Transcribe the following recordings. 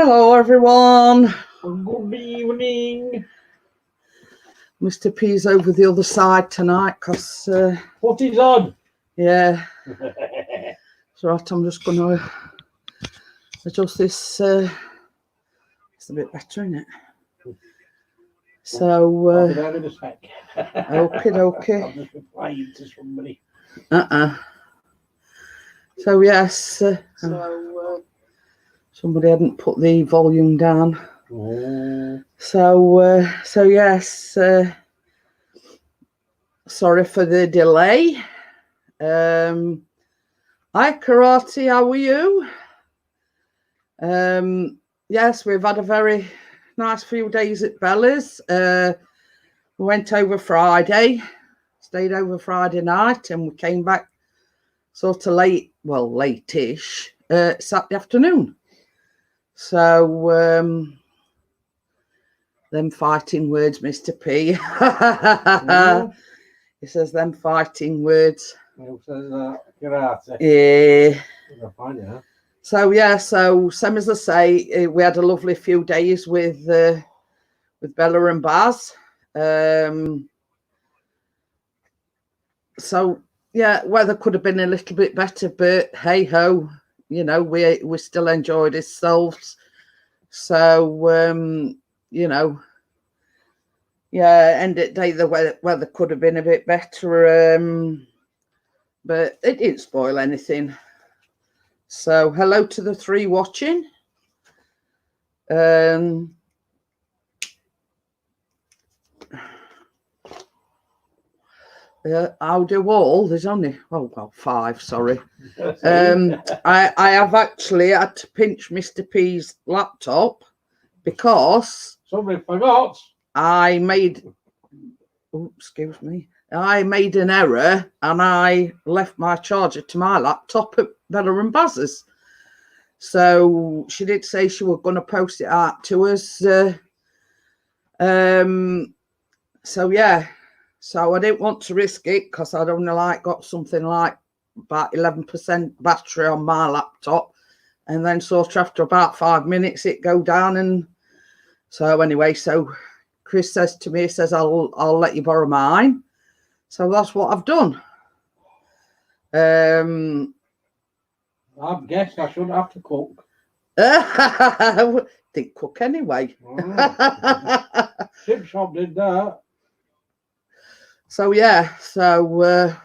Hello, everyone. Good evening. Mr. P's over the other side tonight because, What is on? yeah, it's right. I'm just going to adjust this. It's a bit better, isn't it? So, I'll be there in a sec. okay. I'm just replying to somebody. So, yes, somebody hadn't put the volume down. Oh. So yes, sorry for the delay. Hi, Karate, how are you? Yes, we've had a very nice few days at Bella's. We went over Friday, stayed over Friday night, and we came back sort of late-ish, Saturday afternoon. So, them fighting words, Mr. P. He says them fighting words. Who says that? Karate. Yeah. I'll find out. So yeah, so same as I say, we had a lovely few days with Bella and Baz. So yeah, weather could have been a little bit better, but hey ho, you know, we still enjoyed ourselves. So you know, yeah, end of the day the weather could have been a bit better, but it didn't spoil anything. So hello to the three watching. I'll do all. There's only five. Sorry. I have actually had to pinch Mr. P's laptop because Somebody forgot. I made. Oh, excuse me. I made an error and I left my charger to my laptop at Bella and Baz's. So she did say she was going to post it out to us. So yeah. So I didn't want to risk it because I'd only got something like about 11% battery on my laptop, and then sort of after about 5 minutes it go down. And so anyway, so Chris says to me, he says, I'll let you borrow mine. So that's what I've done. I've guessed I shouldn't have to cook. Didn't cook anyway. Chip shop did that. So yeah, so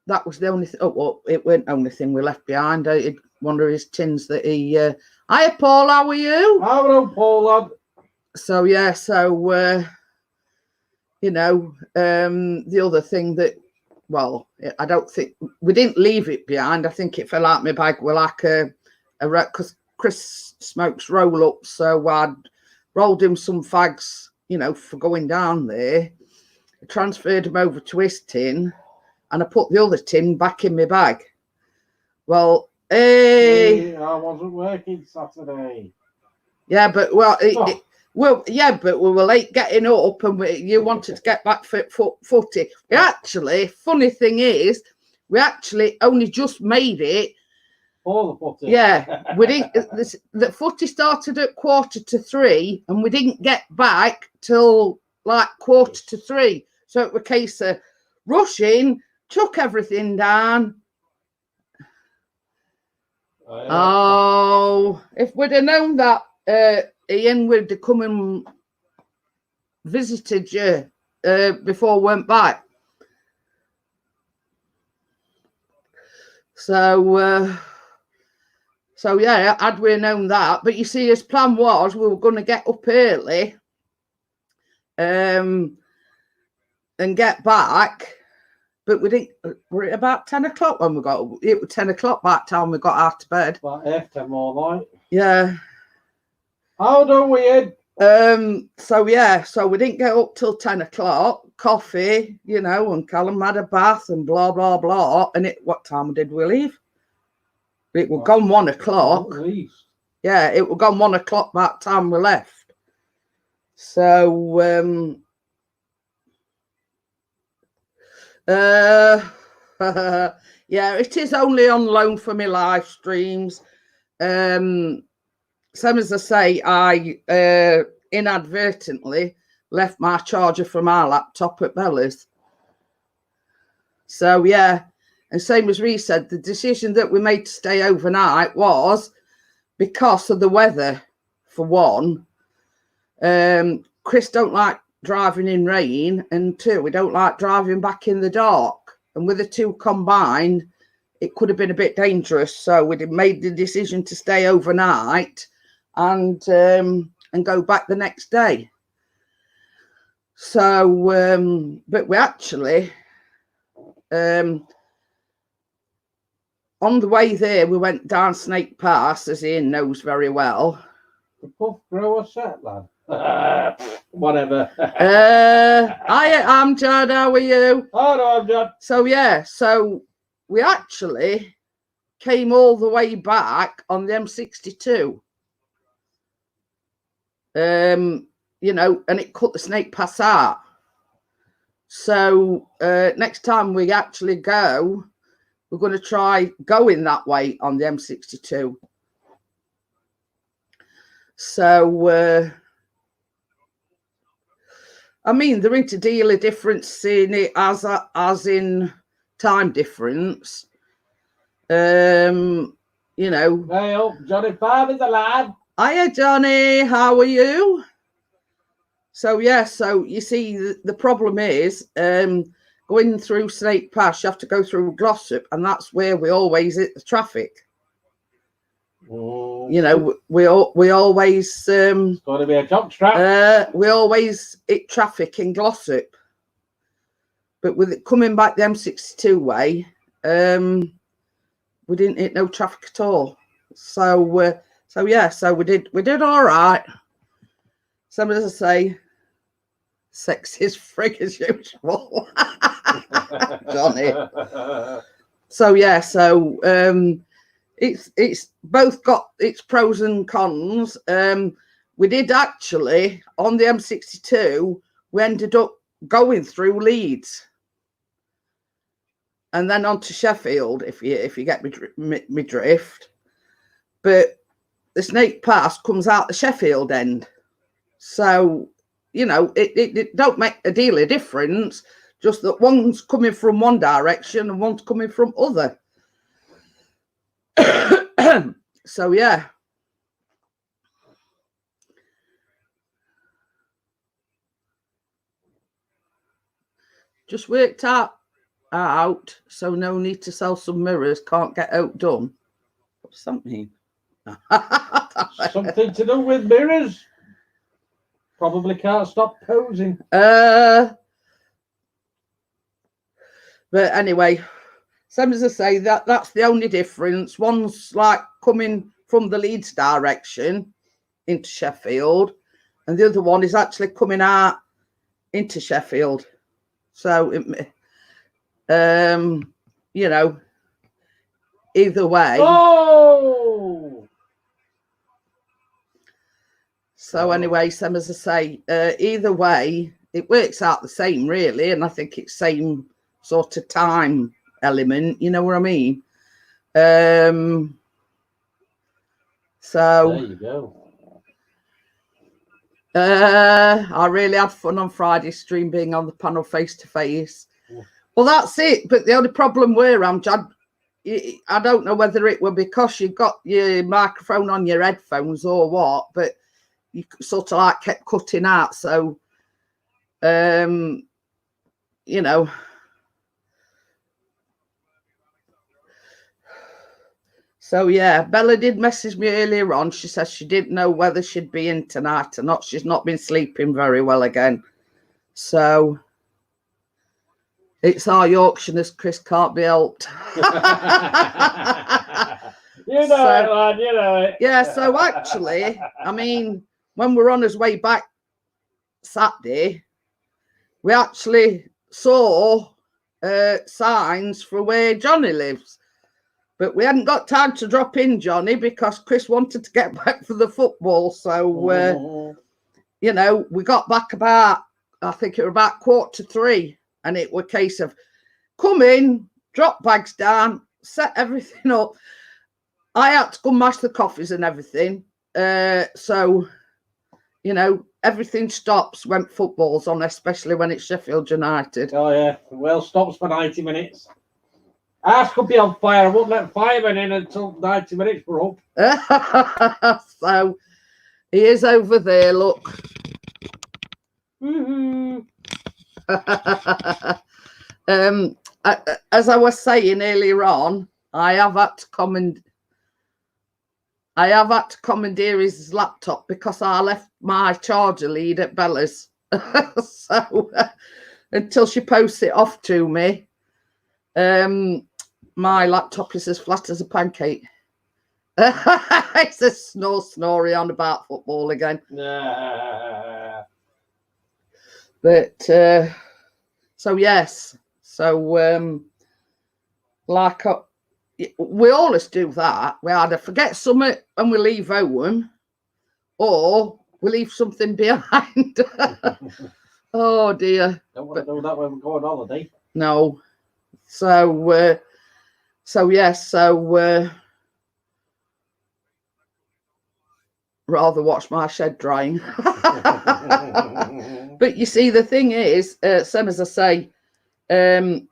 that was the only thing. Oh, well, it weren't the only thing we left behind. One of his tins that he. Hiya, Paul. How are you? Hello, Paul, lad. So yeah, so you know, the other thing that, well, I don't think we didn't leave it behind. I think it fell out my bag with like a because Chris smokes roll ups, so I'd rolled him some fags, you know, for going down there. I transferred him over to his tin, and I put the other tin back in my bag. Well, I wasn't working Saturday. Yeah, but yeah, but we were late getting up, and you wanted to get back footy. We actually, funny thing is, we actually only just made it. For the footy. Yeah, we didn't. The footy started at 2:45, and we didn't get back till like 2:45. So it was a case of rushing, took everything down. Oh, if we'd have known that Ian would have come and visited you before we went back. So yeah, had we known that, but you see, his plan was we were going to get up early, and get back, but we didn't. Were it about 10 o'clock when we got? It was 10 o'clock by the time we got out of bed. About after more like. Yeah. How do we end? So yeah, so we didn't get up till 10 o'clock. Coffee, you know, and Callum had a bath and blah blah blah. And what time did we leave? It was gone 1 o'clock. At least. Yeah, it was gone 1 o'clock by the time we left. So Yeah, it is only on loan for my live streams. Same as I say, I inadvertently left my charger for my laptop at Bella's. So yeah, and same as Ree said, the decision that we made to stay overnight was because of the weather, for one. Chris don't like driving in rain, and two, we don't like driving back in the dark. And with the two combined, it could have been a bit dangerous. So we made the decision to stay overnight and go back the next day. So, but we actually, on the way there, we went down Snake Pass, as Ian knows very well. The puff grower set, lad. Whatever. Hi, I'm Judd. How are you? Oh, no, I'm Judd. So, yeah, so we actually came all the way back on the M62. You know, and it cut the Snake Pass out. So next time we actually go, we're going to try going that way on the M62. So, I mean, there ain't a deal of difference in it as in time difference. You know. Hey, up, Johnny Farm is a lad. Hiya, Johnny. How are you? So, yeah, so you see, the problem is going through Snake Pass, you have to go through Glossop, and that's where we always hit the traffic. Oh. You know, we always... It's got to be a jock strap. We always hit traffic in Glossop. But with it coming back the M62 way, we didn't hit no traffic at all. So, yeah, so we did all right. Some as I say, sexist frig as usual. Johnny. So yeah, so it's both got its pros and cons. We did actually on the M62, we ended up going through Leeds and then on to Sheffield, if you get me drift. But the Snake Pass comes out the Sheffield end. So, you know, it don't make a deal of difference, just that one's coming from one direction and one's coming from other. So, yeah. Just worked out, so no need to sell some mirrors, can't get outdone. What's that mean? Something to do with mirrors. Probably can't stop posing. But anyway, same as I say, that's the only difference. One's like coming from the Leeds direction into Sheffield, and the other one is actually coming out into Sheffield. So, you know, either way. Oh! So anyway, same as I say, either way, it works out the same, really. And I think it's same sort of time element, you know what I mean? So there you go. I really had fun on Friday's stream being on the panel face to face. Well, that's it. But the only problem where I don't know whether it were because you got your microphone on your headphones or what, but you sort of like kept cutting out. So, you know. So, yeah, Bella did message me earlier on. She says she didn't know whether she'd be in tonight or not. She's not been sleeping very well again. So, it's our Yorkshire's Chris can't be helped. You know it, lad, you know it. Yeah, so actually, I mean, when we're on his way back Saturday, we actually saw signs for where Johnny lives. But we hadn't got time to drop in Johnny because Chris wanted to get back for the football. So, you know, we got back about, I think it was about 2:45. And it was a case of come in, drop bags down set everything up. I had to go mash the coffees and everything. So, you know, everything stops when football's on, especially when it's Sheffield United. Oh, yeah. The world stops for 90 minutes. Ours could be on fire. I won't let firemen in until 90 minutes were up. So, he is over there, look. Woohoo. As I was saying earlier on, I have had to commandeer his laptop because I left my charger lead at Bella's. So until she posts it off to me, my laptop is as flat as a pancake. It's a snoring on about football again. Nah. But so yes, so like we always do that. We either forget something when we leave home, or we leave something behind. Oh dear! Don't want to do that when we go on holiday. No. So yes, rather watch my shed drying. But you see, the thing is, same as I say, I've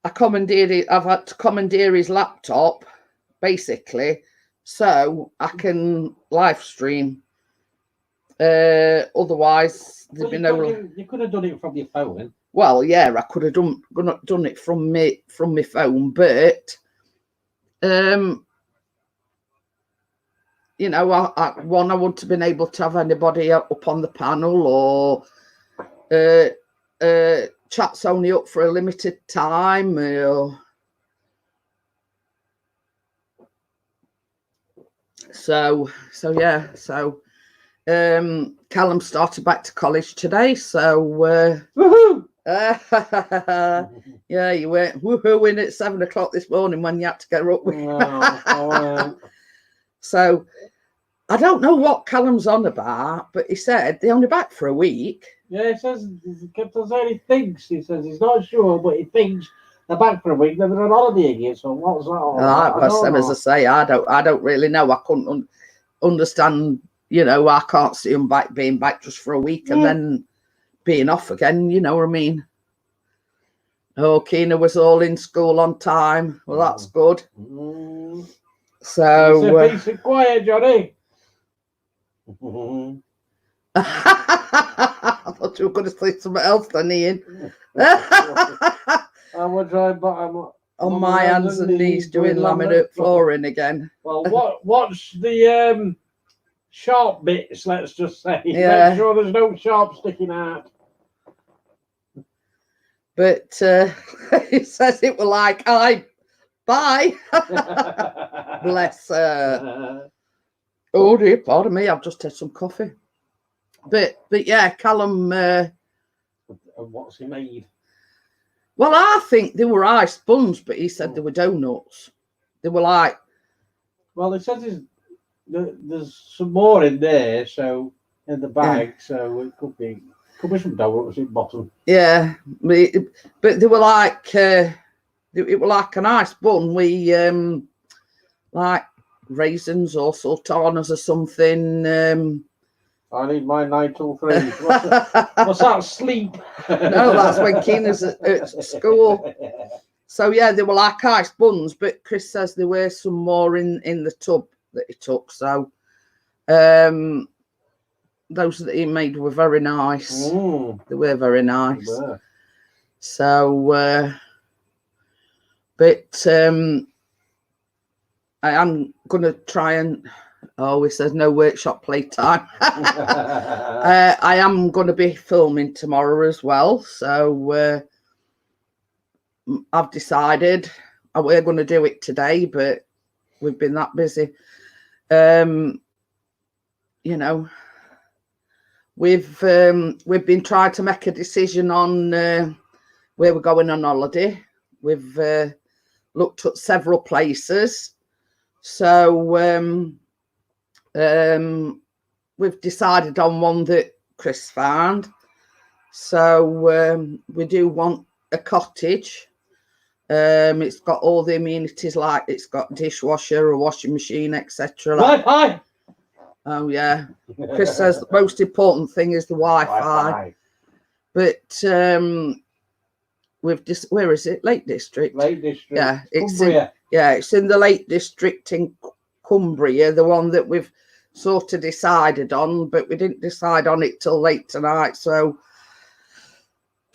had to commandeer his laptop, basically, so I can live stream. Otherwise, there'd be no. You could have done it from your phone. Well, yeah, I could have done it from my phone, but you know, I wouldn't have been able to have anybody up on the panel, or chat's only up for a limited time. So yeah. So Callum started back to college today. So Woohoo! Yeah, you went woohooing at 7 o'clock this morning when you had to get up with. No, So I don't know what Callum's on about, but he said they're only back for a week. yeah, he says he kept on saying he thinks. He says he's not sure, but he thinks they're back for a week. Then they're on holiday again. So what's that all about? As I say, I don't really know. I couldn't understand. You know, I can't see them being back just for a week and then being off again. You know what I mean? Oh, Keena was all in school on time. Well, that's good. So it's a piece of quiet, Johnny. I thought you were going to say something else then, Ian. I would try bottom On my hands and knees doing laminate flooring again. Well, what's the sharp bits? Let's just say. Yeah. Make sure there's no sharp sticking out. But he says it were like, bye. Bless her. Oh dear, pardon me, I've just had some coffee. But yeah, Callum. And what's he made? Well, I think they were ice buns, but he said they were donuts. They were like. Well, it says there's some more in there, so in the bag, so it could be some donuts in the bottom. Yeah, but they were like it were like an ice bun. We like raisins or sultanas or something. I need my 9 till 3. What's that? Sleep? No, that's when Keena's at school. So yeah, they were like ice buns, but Chris says there were some more in the tub that he took. So those that he made were very nice. They were very nice. Yeah. So but I am gonna try and he says no workshop playtime. I am going to be filming tomorrow as well, so I've decided we're going to do it today, but we've been that busy. You know, we've been trying to make a decision on where we're going on holiday. We've looked at several places, so we've decided on one that Chris found. So we do want a cottage, It's got all the amenities, like it's got dishwasher, a washing machine, etc. Wi-Fi. Oh yeah. Chris says the most important thing is the Wi-Fi. But where is it? Lake District. Lake District. Yeah, it's Cumbria. it's in the Lake District in Cumbria, the one that we've sort of decided on, but we didn't decide on it till late tonight, so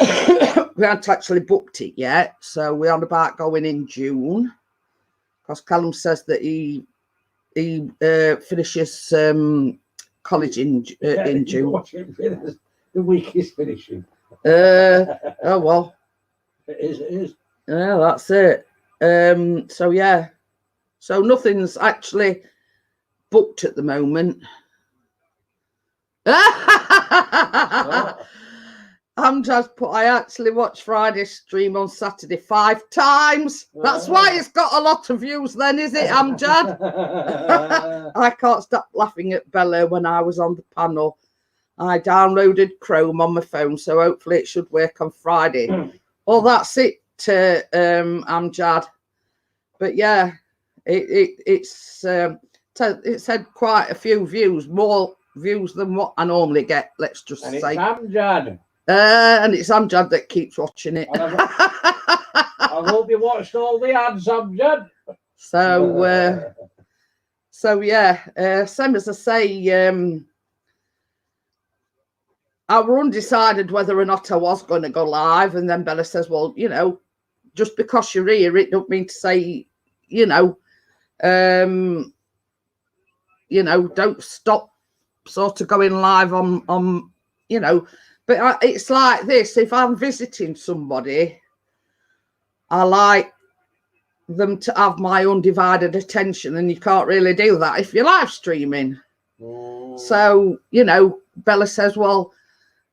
we haven't actually booked it yet. So we're on about going in June, because Callum says that he finishes college in June. The week is finishing. Oh well. It is. Yeah, that's it. So yeah. So nothing's actually booked at the moment. I'm just put. I actually watched Friday's stream on Saturday 5 times. That's why it's got a lot of views. Then is it, Amjad? I can't stop laughing at Bella when I was on the panel. I downloaded Chrome on my phone, so hopefully it should work on Friday. Well, that's it, Amjad. But yeah, it's had quite a few views, more views than what I normally get. Let's just and say. It's Amjad. And it's Amjad that keeps watching it. I hope you watched all the ads, Amjad. So yeah, same as I say, I were undecided whether or not I was going to go live, and then Bella says, well, you know, just because you're here, it don't mean to say, you know, don't stop sort of going live on you know. But it's like this: if I'm visiting somebody, I like them to have my undivided attention, and you can't really do that if you're live streaming. So, you know, Bella says, well,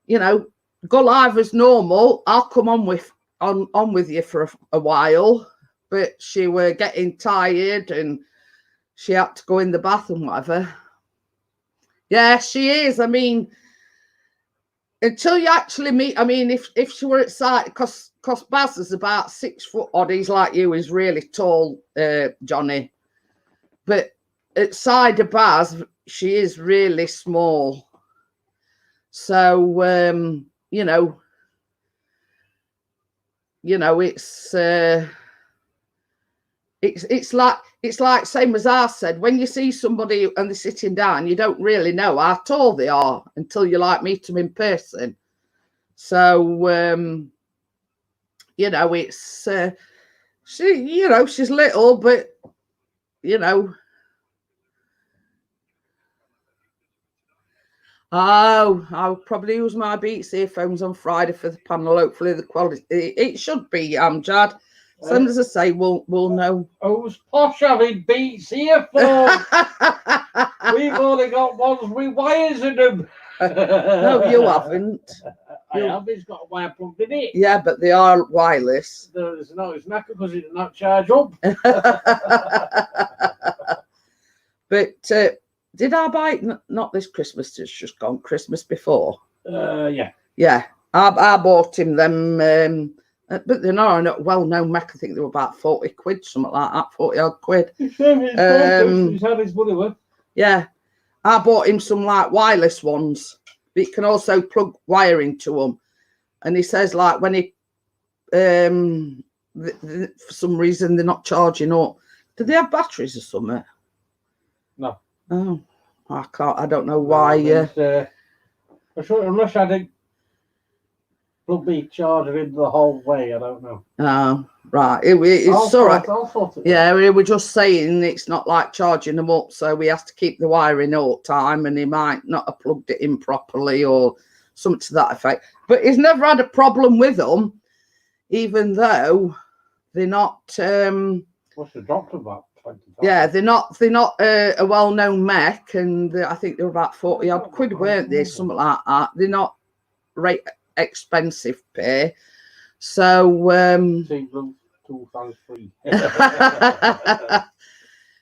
you know, go live as normal. I'll come on with you for a while. But she were getting tired and she had to go in the bath and whatever. Yeah, she is. I mean, until you actually meet, I mean, if she were at sight, because Baz is about 6 foot odd, he's like you, he's really tall, Johnny. But at side of Baz, she is really small. So, you know, it's like same as I said, when you see somebody and they're sitting down, you don't really know how tall they are until you like meet them in person. So you know, it's she's little, but you know. Oh, I'll probably use my Beats earphones on Friday for the panel. Hopefully the quality it should be, Amjad. As soon as I say, we'll know. Who's posh having Beats earphones? We've only got ones with wires in them. No, you haven't. I have. It's got a wire plugged in it. Yeah, but they are wireless. It's not because it's not charged up. But did I buy it? Not this Christmas. It's just gone. Christmas before. Yeah. Yeah, I bought him them. But they're not a well-known Mac. I think they were about 40 quid, something like that, 40 odd quid. He's had his money worth. Yeah, I bought him some like wireless ones, but you can also plug wire into them. And he says like when he, for some reason they're not charging up. Do they have batteries or something? No. Oh, I don't know why. Unless I didn't plug the charger in the whole way, I don't know. Oh, right. It's all right. Yeah, we were just saying it's not like charging them up, so we have to keep the wiring all the time, and he might not have plugged it in properly or something to that effect. But he's never had a problem with them, even though they're not. Must have dropped about 20 times. Yeah, they're not a well-known mech, and I think they were about 40 odd quid, weren't they? Something like that. They're not expensive pay. So 2 times free.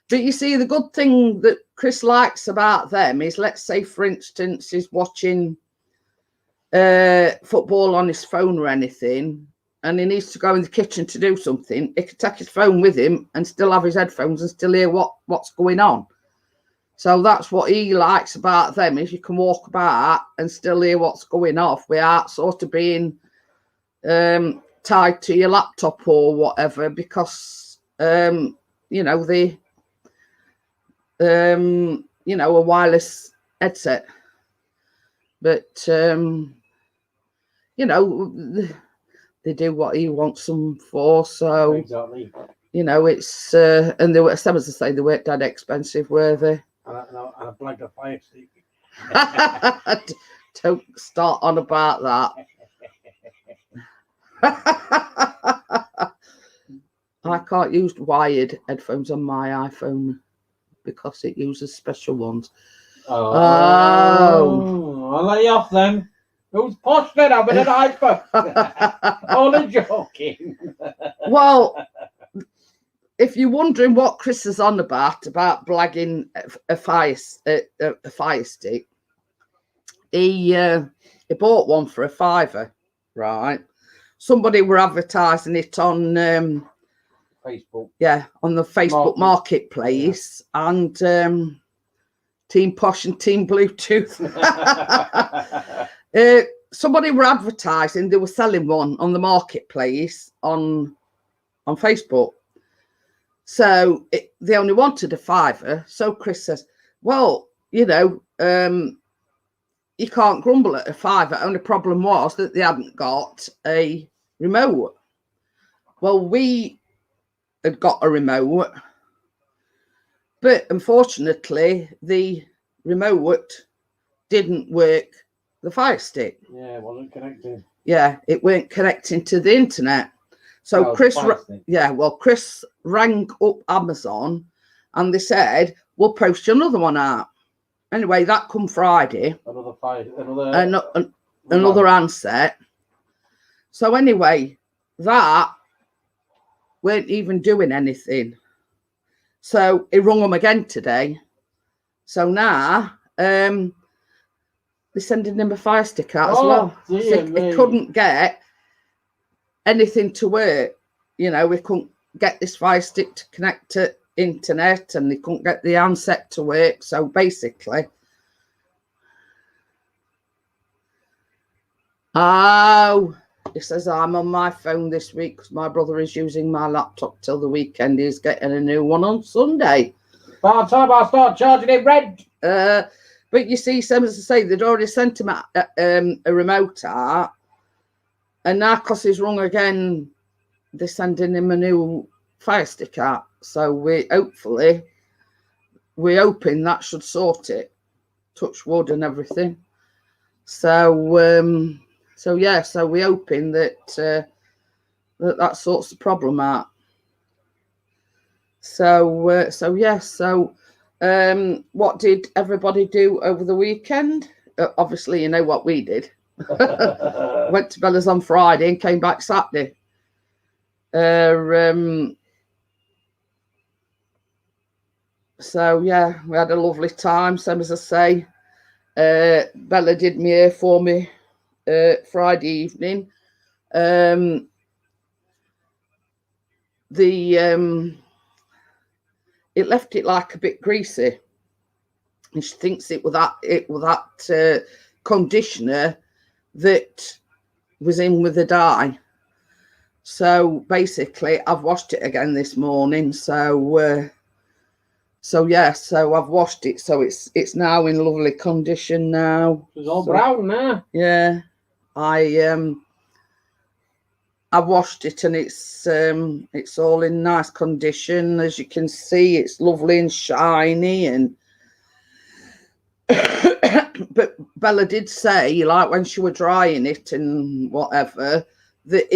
But you see, the good thing that Chris likes about them is, let's say for instance he's watching football on his phone or anything, and he needs to go in the kitchen to do something, he can take his phone with him and still have his headphones and still hear what's going on. So that's what he likes about them, is you can walk about and still hear what's going off without sort of being tied to your laptop or whatever, because you know, a wireless headset. But you know, they do what he wants them for. So Exactly. you know, it's and they were, as I say, they weren't that expensive, were they? And a blank of fire stick. Don't start on about that. I can't use wired headphones on my iPhone because it uses special ones. Oh. I'll let you off then. Who's posh then having an iPhone? Only joking. Well, if you're wondering what Chris is on about blagging a fire stick, he bought one for £5, right? Somebody were advertising it on Facebook. Yeah, on the Facebook Marketplace, yeah. And Team Posh and Team Bluetooth. Somebody were advertising, they were selling one on the Marketplace on Facebook. So they only wanted a £5. So Chris says, well, you know, you can't grumble at a £5. The only problem was that they hadn't got a remote. Well, we had got a remote, but unfortunately the remote didn't work the Fire Stick. Yeah, it wasn't connected. Yeah, it weren't connecting to the internet. So Chris rang up Amazon and they said, we'll post you another one out. Anyway, that come Friday. Another handset. So anyway, that weren't even doing anything. So he rung them again today. So now they're sending him a Fire Stick out as well. So he couldn't get anything to work. You know, we couldn't get this Fire Stick to connect to internet, and they couldn't get the handset to work. So basically, he says, I'm on my phone this week because my brother is using my laptop till the weekend. He's getting a new one on Sunday. By the time I start charging it rent. But you see, some as I say, they'd already sent him a remote out, and now because he's rung again, they're sending him a new Fire Stick out. So we're hoping that should sort it. Touch wood and everything. So we're hoping that that sorts the problem out. So what did everybody do over the weekend? Obviously, you know what we did. Went to Bella's on Friday and came back Saturday. So yeah, we had a lovely time. Same as I say, Bella did my hair for me Friday evening. It left it like a bit greasy, and she thinks it was that conditioner that was in with the dye. So basically, I've washed it again this morning. So I've washed it, so it's now in lovely condition now. It's all brown now. Yeah, I've washed it and it's all in nice condition. As you can see, it's lovely and shiny. And but Bella did say, like when she were drying it and whatever, that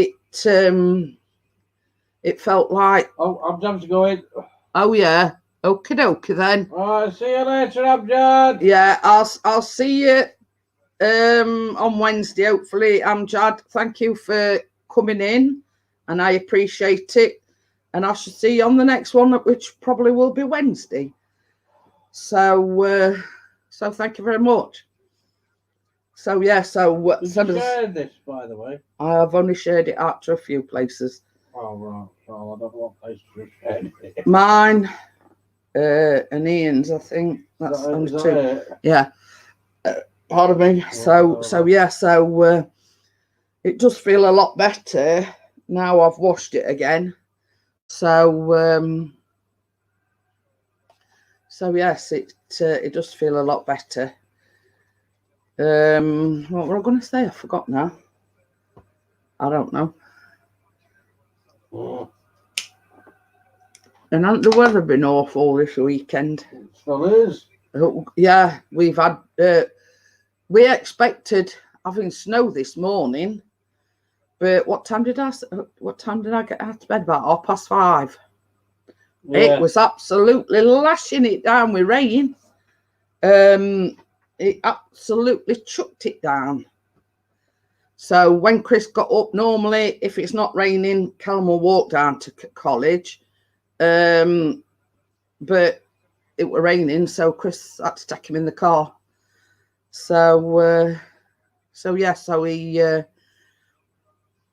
it felt like. Oh, I'm time to go in. Oh yeah. Okie dokie then. All right, see you later, Amjad. Yeah, I'll see you on Wednesday, hopefully. Amjad, thank you for coming in, and I appreciate it. And I shall see you on the next one, which probably will be Wednesday. So thank you very much. So yeah, so Did you share this, by the way? I've only shared it out to a few places. Oh, right. Well, I don't know what place you shared it. Mine and Ian's, I think. That's only two. It? Yeah. Pardon me. So yeah, so it does feel a lot better now I've washed it again. So so yes, it does feel a lot better. What were I going to say? I forgot now. I don't know. And hasn't the weather been awful this weekend? It still is. Yeah, we've had. We expected having snow this morning, but what time did I get out of bed? About 5:30. Yeah. It was absolutely lashing it down with rain. It absolutely chucked it down. So when Chris got up, normally if it's not raining, Callum will walk down to college. But it were raining, so Chris had to take him in the car. So yeah, so he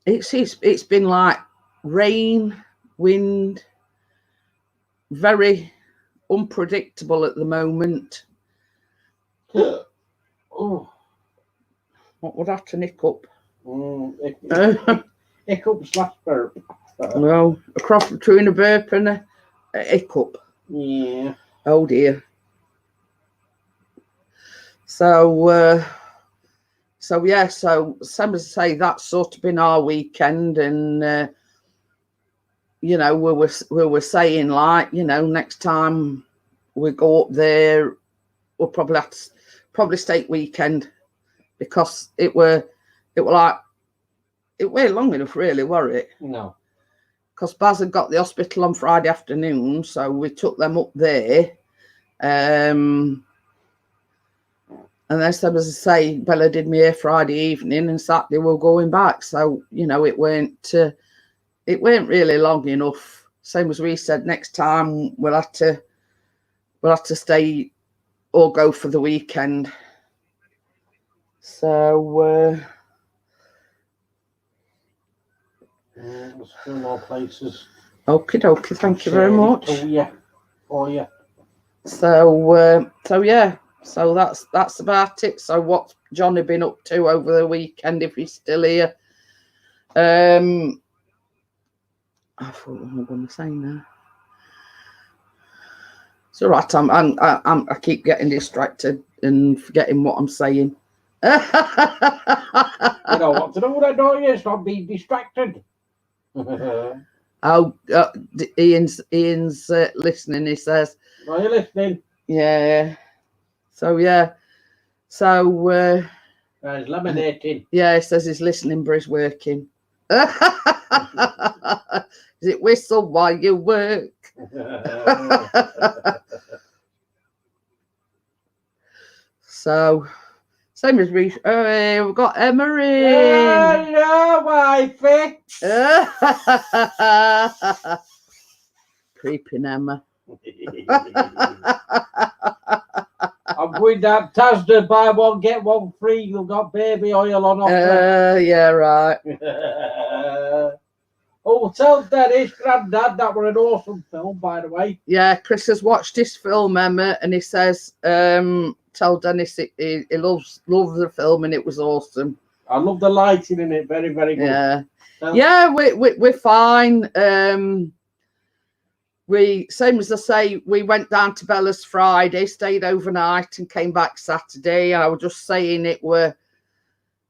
it's been like rain, wind, very unpredictable at the moment. Oh, What would that, an hiccup? Hiccup / burp. Well, a cross between a burp and a hiccup. Yeah. Oh dear. So yeah, so some say that's sort of been our weekend, and you know, we were saying, like, you know, next time we go up there, we'll probably have to stay weekend, because it were long enough, really, were it? No. Because Baz had got the hospital on Friday afternoon, so we took them up there. And then, as I say, Bella did me here Friday evening, and Saturday we're going back. So, you know, it weren't really long enough. Same as we said, next time we'll have to stay or go for the weekend. So there's a few more places. Okie dokie, thank you very much. Oh yeah. So yeah. So that's about it. So what's Johnny been up to over the weekend, if he's still here? I thought what am I going to say now? It's all right. I keep getting distracted and forgetting what I'm saying. You know what to do then, don't you? Stop being distracted. Oh, Ian's listening. He says, Are you listening? Yeah. So yeah. So He's laminating. yeah, he says he's listening, but he's working. Is it whistle while you work? So same as we. We've got Emma in. Hello, wifey. Creeping Emma. I'm going down Tasda, buy one get one free. You've got baby oil on offer. Yeah, right. Oh, tell Dennis, Grandad, that were an awesome film, by the way. Yeah, Chris has watched this film, Emma, and he says, tell Dennis he loves the film and it was awesome. I love the lighting in it, very, very good. Yeah. Yeah, we're fine. We, same as I say, we went down to Bella's Friday, stayed overnight, and came back Saturday. I was just saying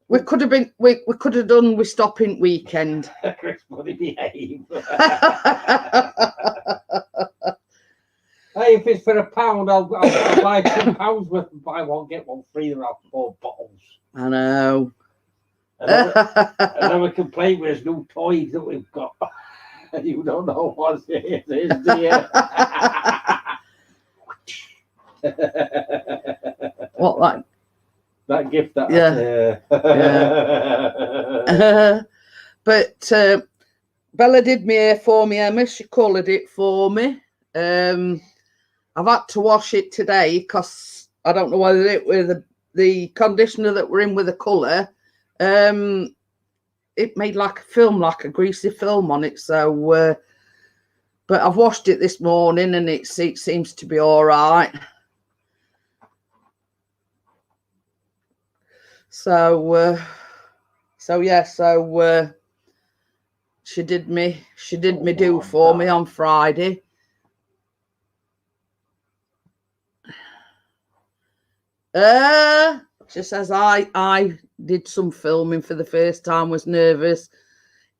we could have done with stopping weekend. Chris, buddy, behave. Hey, if it's for £1, I'll buy £2 worth and buy one get one free. There are 4 bottles. I know. Another complaint with new toys that we've got. You don't know what it is, do you? What, that gift that? Yeah. But Bella did me hair for me, Emma. She coloured it for me. I've had to wash it today because I don't know whether it was the conditioner that we're in with the colour, it made like a film, like a greasy film on it. So, but I've washed it this morning and it seems to be all right. So, she did me do for me on Friday. She says I did some filming for the first time, was nervous.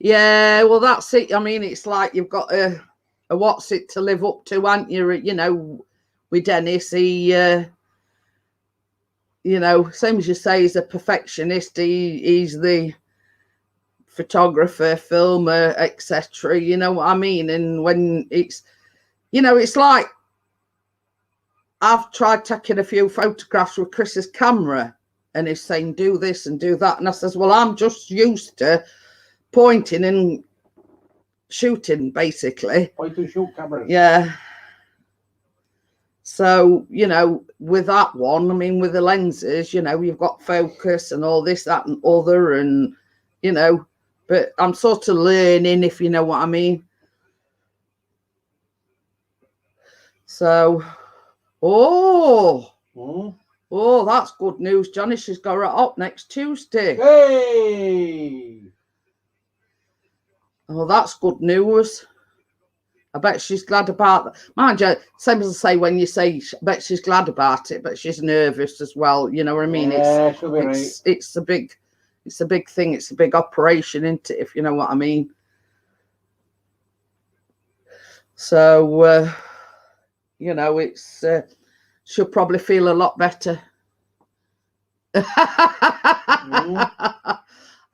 Yeah, well that's it. I mean, it's like you've got a what's it to live up to, aren't you? You know, with Dennis, he you know, same as you say, he's a perfectionist. He's the photographer, filmer, etc. You know what I mean? And when it's, you know, it's like I've tried taking a few photographs with Chris's camera and he's saying, do this and do that. And I says, well, I'm just used to pointing and shooting, basically. Point and shoot cameras. Yeah. So, you know, with that one, I mean, with the lenses, you know, you've got focus and all this, that and other, and, you know, but I'm sort of learning, if you know what I mean. So, oh, that's good news, Johnny. She's got her up next Tuesday. Hey! Oh, that's good news. I bet she's glad about that. Mind you, same as I say when you say, I bet she's glad about it, but she's nervous as well. You know what I mean? Yeah, she'll be right. It's a big thing. It's a big operation, isn't it? If you know what I mean. So, you know, it's she'll probably feel a lot better.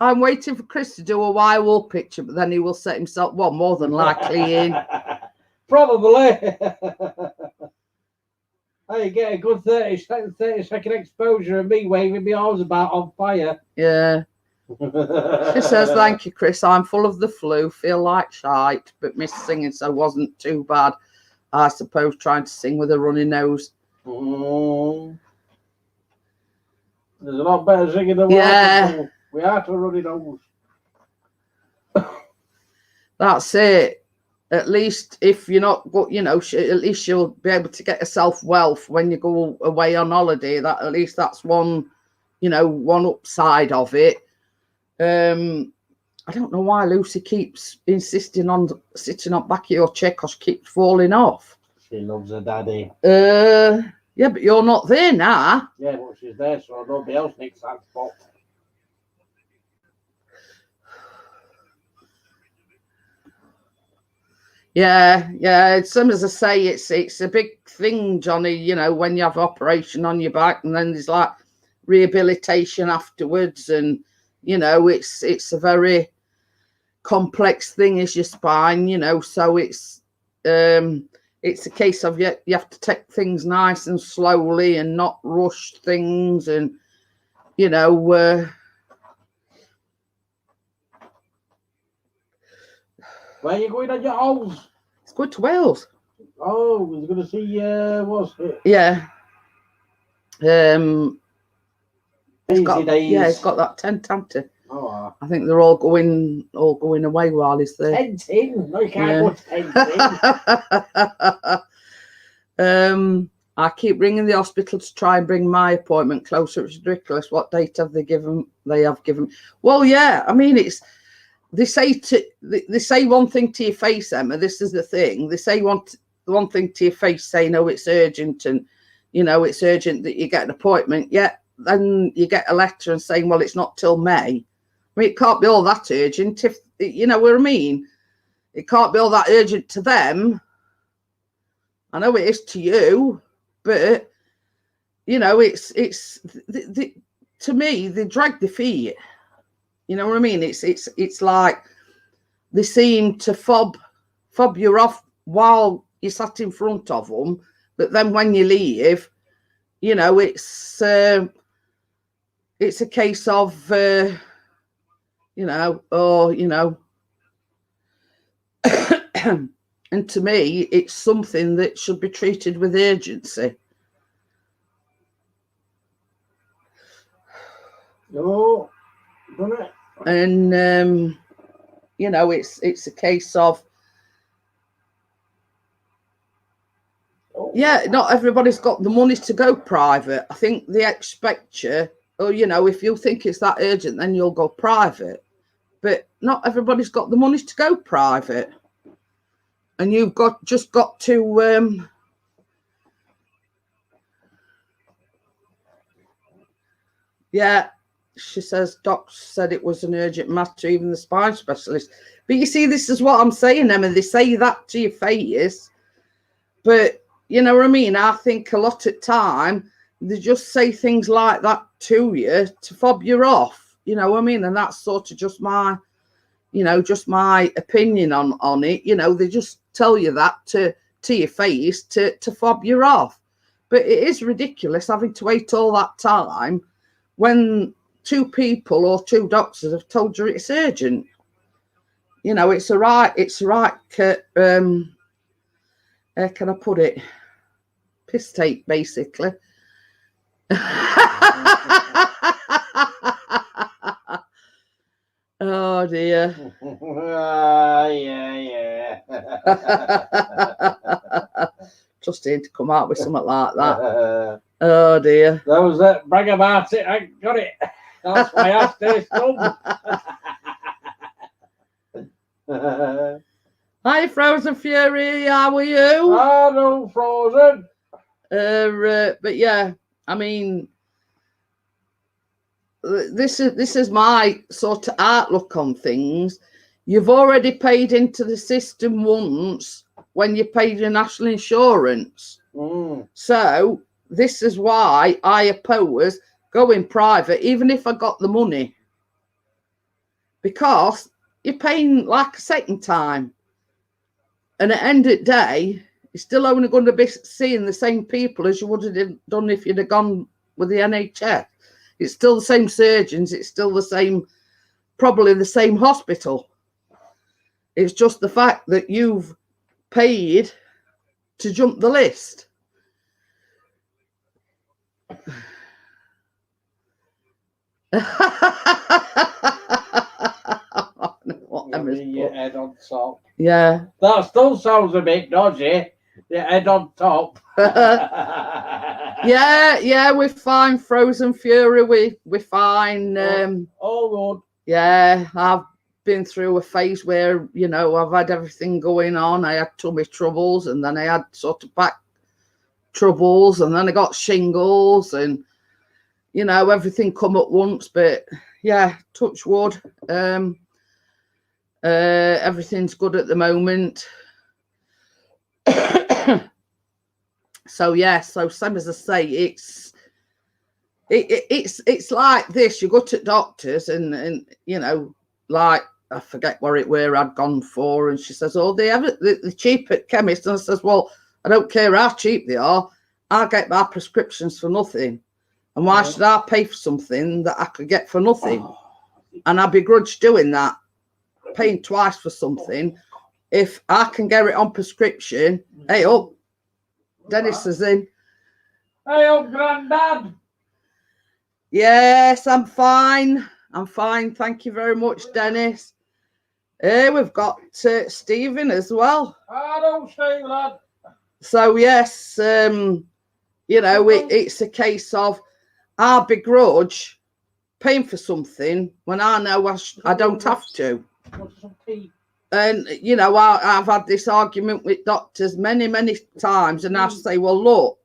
I'm waiting for Chris to do a wire wall picture, but then he will set himself, well, more than likely in. Probably. Hey, get a good 30 second exposure of me waving my arms about on fire. Yeah. She says, thank you, Chris. I'm full of the flu, feel like shite, but missed singing, so wasn't too bad. I suppose trying to sing with a runny nose. There's a lot better singing than yeah. We have to run it nose. That's it. At least if you're not, you know, at least you'll be able to get yourself well when you go away on holiday. That at least that's one, you know, one upside of it. I don't know why Lucy keeps insisting on sitting on back of your chair because she keeps falling off. She loves her daddy. Yeah, but you're not there now. Yeah, but she's there, so nobody else nicks that spot. Yeah. Some as I say, it's a big thing, Johnny. You know, when you have operation on your back, and then there's like rehabilitation afterwards, and you know, it's a very complex thing, is your spine. You know, so it's a case of you have to take things nice and slowly and not rush things, and you know. Where are you going on your holes? It's good to Wales. Oh, we're going to see what's it? Yeah. It's got that tent, hasn't it? Oh, I think they're all going away while he's there. Tenting? No, you can't go tenting. I keep ringing the hospital to try and bring my appointment closer. It's ridiculous. What date have they given? They have given. Well, yeah. I mean, they say one thing to your face, Emma. This is the thing. They say one thing to your face, saying, "Oh, it's urgent," and you know it's urgent that you get an appointment. Yeah, then you get a letter and saying, "Well, it's not till May." I mean, it can't be all that urgent. If you know what I mean, it can't be all that urgent to them. I know it is to you, but you know, it's to me they drag their feet. You know what I mean? It's like they seem to fob you off while you sat in front of them, but then when you leave, you know, it's a case of you know, or you know, and to me, it's something that should be treated with urgency. Oh, done it. And you know, it's a case of, yeah, not everybody's got the money to go private. I think they expect you, or you know, if you think it's that urgent, then you'll go private. But not everybody's got the money to go private, and you've just got to yeah, she says docs said it was an urgent matter, even the spine specialist. But you see, this is what I'm saying, Emma. They say that to your face, but you know what I mean? I think a lot of time they just say things like that to you to fob you off. You know what I mean? And that's sort of just my, you know, just my opinion on it. You know, they just tell you that to your face to fob you off. But it is ridiculous having to wait all that time when two people or two doctors have told you it's urgent. You know, it's a right can I put it? Piss take, basically. Oh dear. Yeah. Just need to come out with something like that. Oh dear. That was it. Brag about it. I got it. That's why I stay stum. Hi, Frozen Fury. How are you? Hello, Frozen. But yeah, I mean, this is my sort of outlook on things. You've already paid into the system once when you paid your national insurance. So this is why I oppose going private, even if I got the money, because you're paying like a second time, and at the end of the day, you're still only going to be seeing the same people as you would have done if you'd have gone with the NHS. It's still the same surgeons. It's still the same, probably the same hospital. It's just the fact that you've paid to jump the list. Your head on top. Yeah. That still sounds a bit dodgy. Your head on top. Yeah, we're fine. Frozen Fury, we're fine. All good. Yeah, I've been through a phase where, you know, I've had everything going on. I had tummy troubles, and then I had sort of back troubles, and then I got shingles, and you know, everything come at once. But yeah, touch wood. Everything's good at the moment. So yeah, so same as I say, it's like this. You go to doctors and you know, like I forget where I'd gone for, and she says, "Oh, they have it the cheap at chemist," and I says, "Well, I don't care how cheap they are. I get my prescriptions for nothing, and why should I pay for something that I could get for nothing?" And I begrudge doing that, paying twice for something. If I can get it on prescription, hey up, Dennis is in. Hey up, Grandad. Yes, I'm fine. I'm fine. Thank you very much, Dennis. We've got Stephen as well. Hello, Steve, lad. So yes, you know, it's a case of I begrudge paying for something when I know I don't have to. And you know, I've had this argument with doctors many times, and I say, well, look,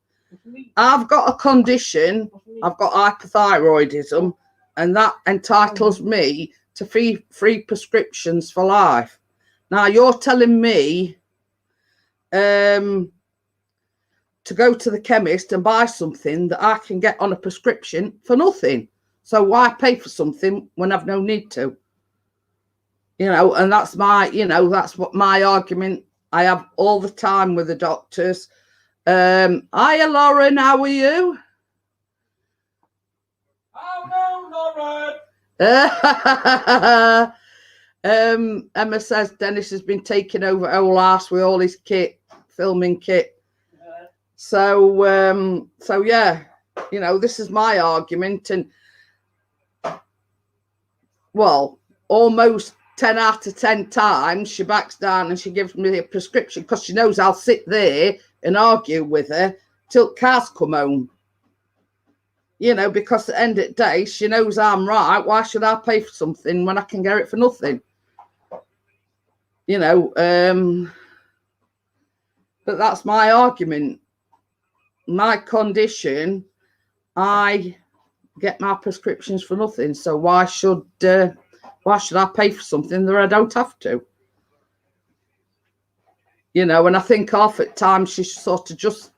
I've got a condition. I've got hypothyroidism, and that entitles me to free prescriptions for life. Now you're telling me to go to the chemist and buy something that I can get on a prescription for nothing. So why pay for something when I've no need to? You know, and that's my, you know, that's what my argument I have all the time with the doctors. Hiya, Lauren, how are you? Hello, Lauren. Emma says Dennis has been taking over whole house with all his kit, filming kit. So yeah, you know, this is my argument, and well, almost 10 out of 10 times she backs down and she gives me a prescription because she knows I'll sit there and argue with her till cars come home. You know, because at the end of the day, she knows I'm right. Why should I pay for something when I can get it for nothing? You know, but that's my argument. My condition, I get my prescriptions for nothing. So why should I pay for something that I don't have to? You know, and I think half at times she sort of just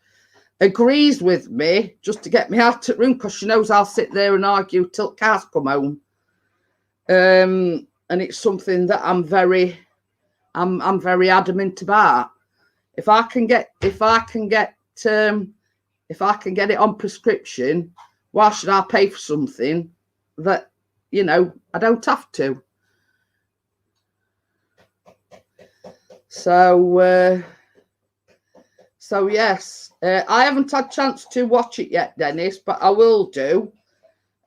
agrees with me just to get me out of the room because she knows I'll sit there and argue till cars come home. And it's something that I'm very adamant about. If I can get it on prescription, why should I pay for something that, you know, I don't have to? So yes, I haven't had a chance to watch it yet, Dennis, but I will do.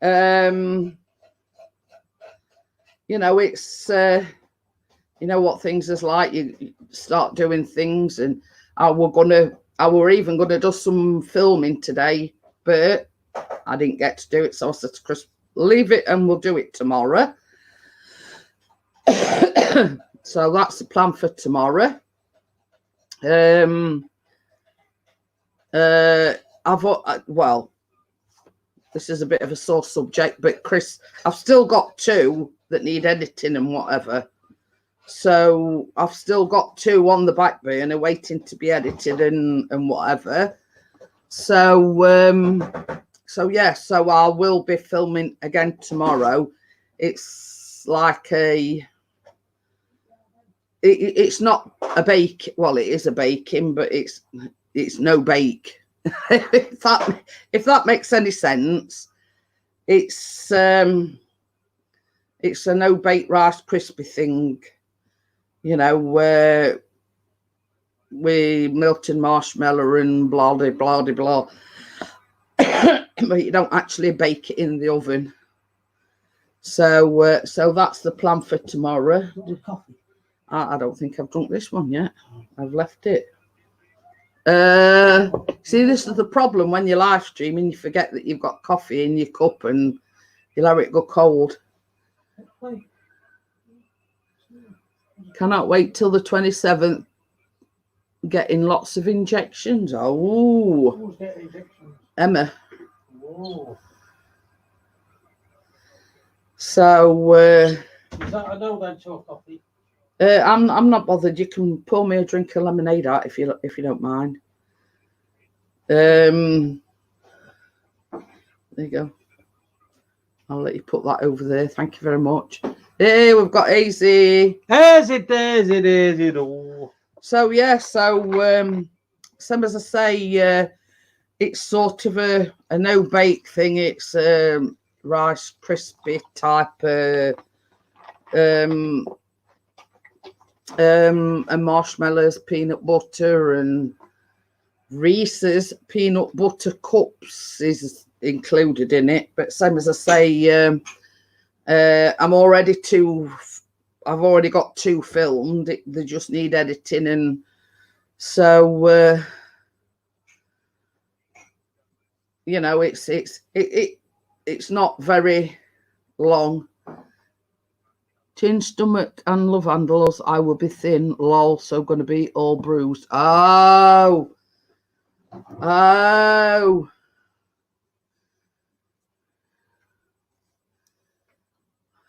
You know, it's you know what things is like. You start doing things, and I were even gonna do some filming today, but I didn't get to do it. So I said to Chris, leave it and we'll do it tomorrow. So that's the plan for tomorrow. Well, this is a bit of a sore subject, but Chris, I've still got 2 that need editing and whatever. So I've still got 2 on the back burner waiting to be edited and whatever. So yeah, so I will be filming again tomorrow. It's like it's not a bake. Well, it is a baking, but it's no bake. if that makes any sense. It's a no bake Rice Krispie thing, you know, where we melting marshmallow and blah blah blah blah. But you don't actually bake it in the oven. So that's the plan for tomorrow. Coffee. I don't think I've drunk this one yet. I've left it. See, this is the problem when you're live streaming. You forget that you've got coffee in your cup and you'll have it go cold. Cannot wait till the 27th. Getting lots of injections. Oh, Who's getting injections? Emma. Oh. So Is that a no then to coffee? I'm not bothered. You can pour me a drink of lemonade out if you don't mind. There you go. I'll let you put that over there. Thank you very much. Hey, we've got Easy. Easy. So yeah, same as I say, it's sort of a no bake thing. It's Rice Krispie type and marshmallows, peanut butter, and Reese's peanut butter cups is included in it. But same as I say, I've already got 2 filmed. They just need editing, and so you know, it's not very long. Tin stomach and love handles. I will be thin. Lol. So going to be all bruised. Oh.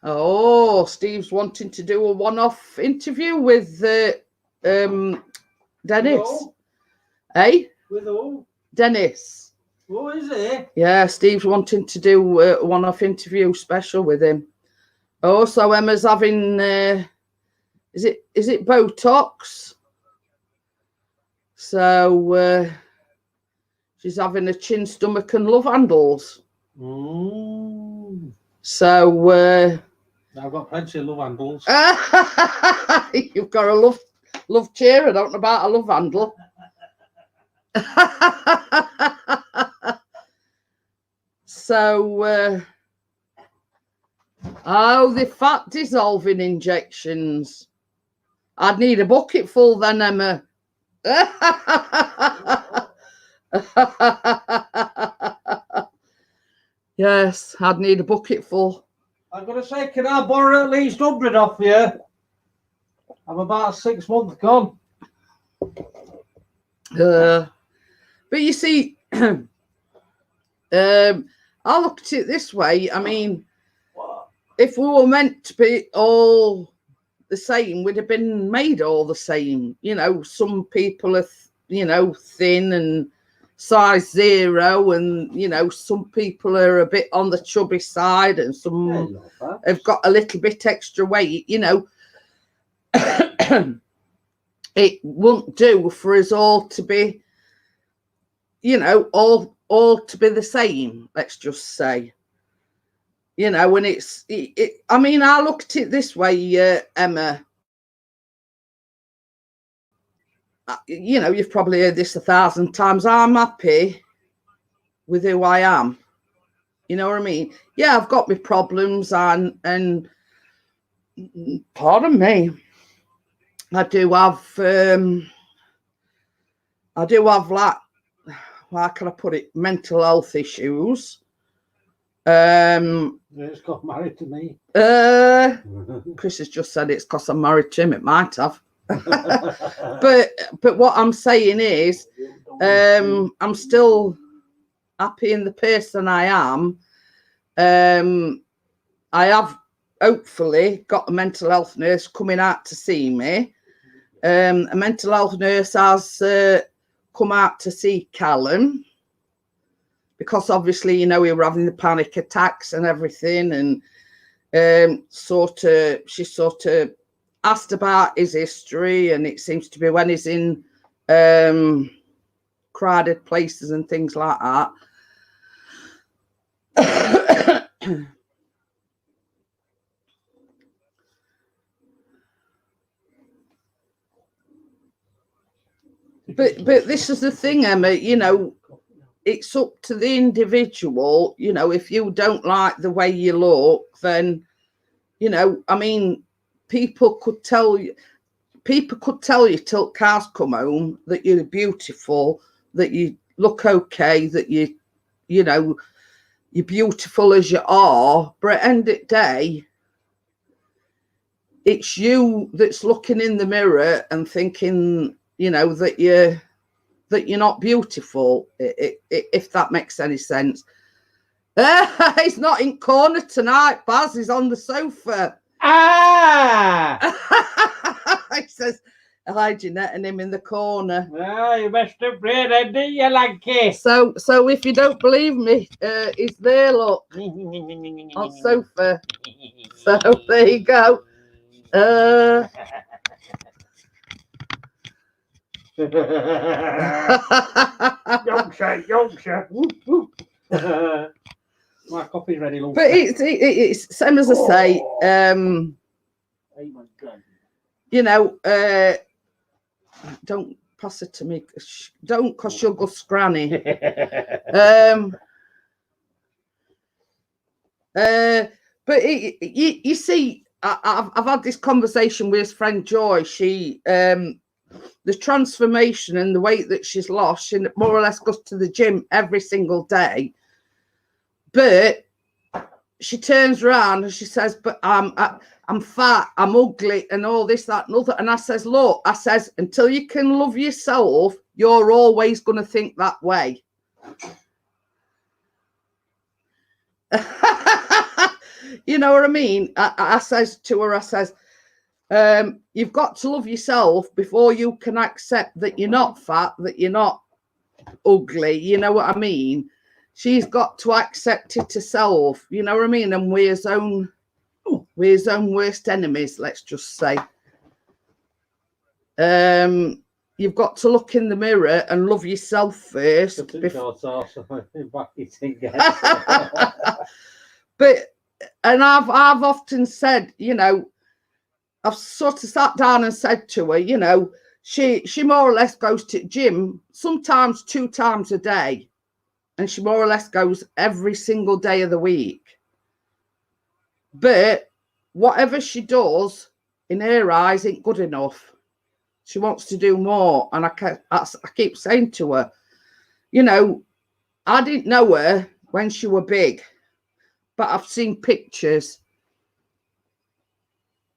Oh, Steve's wanting to do a one-off interview with Dennis. Hello? Hey? With who? Dennis. Who is it? Yeah, Steve's wanting to do a one-off interview special with him. Oh, so Emma's having is it Botox? So she's having a chin, stomach, and love handles. So I've got plenty of love handles. You've got a love chair. I don't know about a love handle. So Oh, the fat dissolving injections. I'd need a bucket full then, Emma. Yes, I'd need a bucket full. I'm going to say, can I borrow at least 100 off you? I'm about 6 months gone. But you see, I look at it this way. I mean, if we were meant to be all the same, we'd have been made all the same. You know, some people are, thin and size 0, and some people are a bit on the chubby side, and some have got a little bit extra weight. It won't do for us all to be, all to be the same. Let's just say, when I mean, I look at it this way, Emma. You've probably heard this 1,000 times. I'm happy with who I am. You know what I mean? Yeah, I've got my problems, and pardon me, I do have like, how can I put it, mental health issues. It's got married to me. Chris has just said it's because I'm married to him. It might have. but what I'm saying is, I'm still happy in the person I am. I have hopefully got a mental health nurse coming out to see me. A mental health nurse has come out to see Callum, because obviously, we were having the panic attacks and everything, and she sort of asked about his history, and it seems to be when he's in crowded places and things like that. But this is the thing, Emma, it's up to the individual. If you don't like the way you look, then, I mean, people could tell you till cars come home that you're beautiful, that you look okay, that you're beautiful as you are. But at the end of the day, it's you that's looking in the mirror and thinking, that you're not beautiful, if that makes any sense. He's not in corner tonight, Baz. He's on the sofa. He says, hi, Jeanette, and him in the corner. You must have prayed, didn't you, Lanky? So if you don't believe me, he's there, look, on sofa. So there you go. Yorkshire. My coffee's ready, Luke. But it's same as I say. Don't pass it to me. Don't, cause she'll go scranny. But you see, I've had this conversation with his friend Joy. She the transformation and the weight that she's lost, she more or less goes to the gym every single day. But she turns around and she says, but I'm fat, I'm ugly, and all this, that, and other. And I says, look, until you can love yourself, you're always going to think that way. You know what I mean? I says to her, you've got to love yourself before you can accept that you're not fat, that you're not ugly. You know what I mean? She's got to accept it herself. You know what I mean? And we're his own worst enemies, let's just say. You've got to look in the mirror and love yourself first. And I've often said, I've sort of sat down and said to her, she more or less goes to gym sometimes 2 times a day, and she more or less goes every single day of the week. But whatever she does, in her eyes, ain't good enough. She wants to do more. And I keep saying to her, you know, I didn't know her when she were big, but I've seen pictures.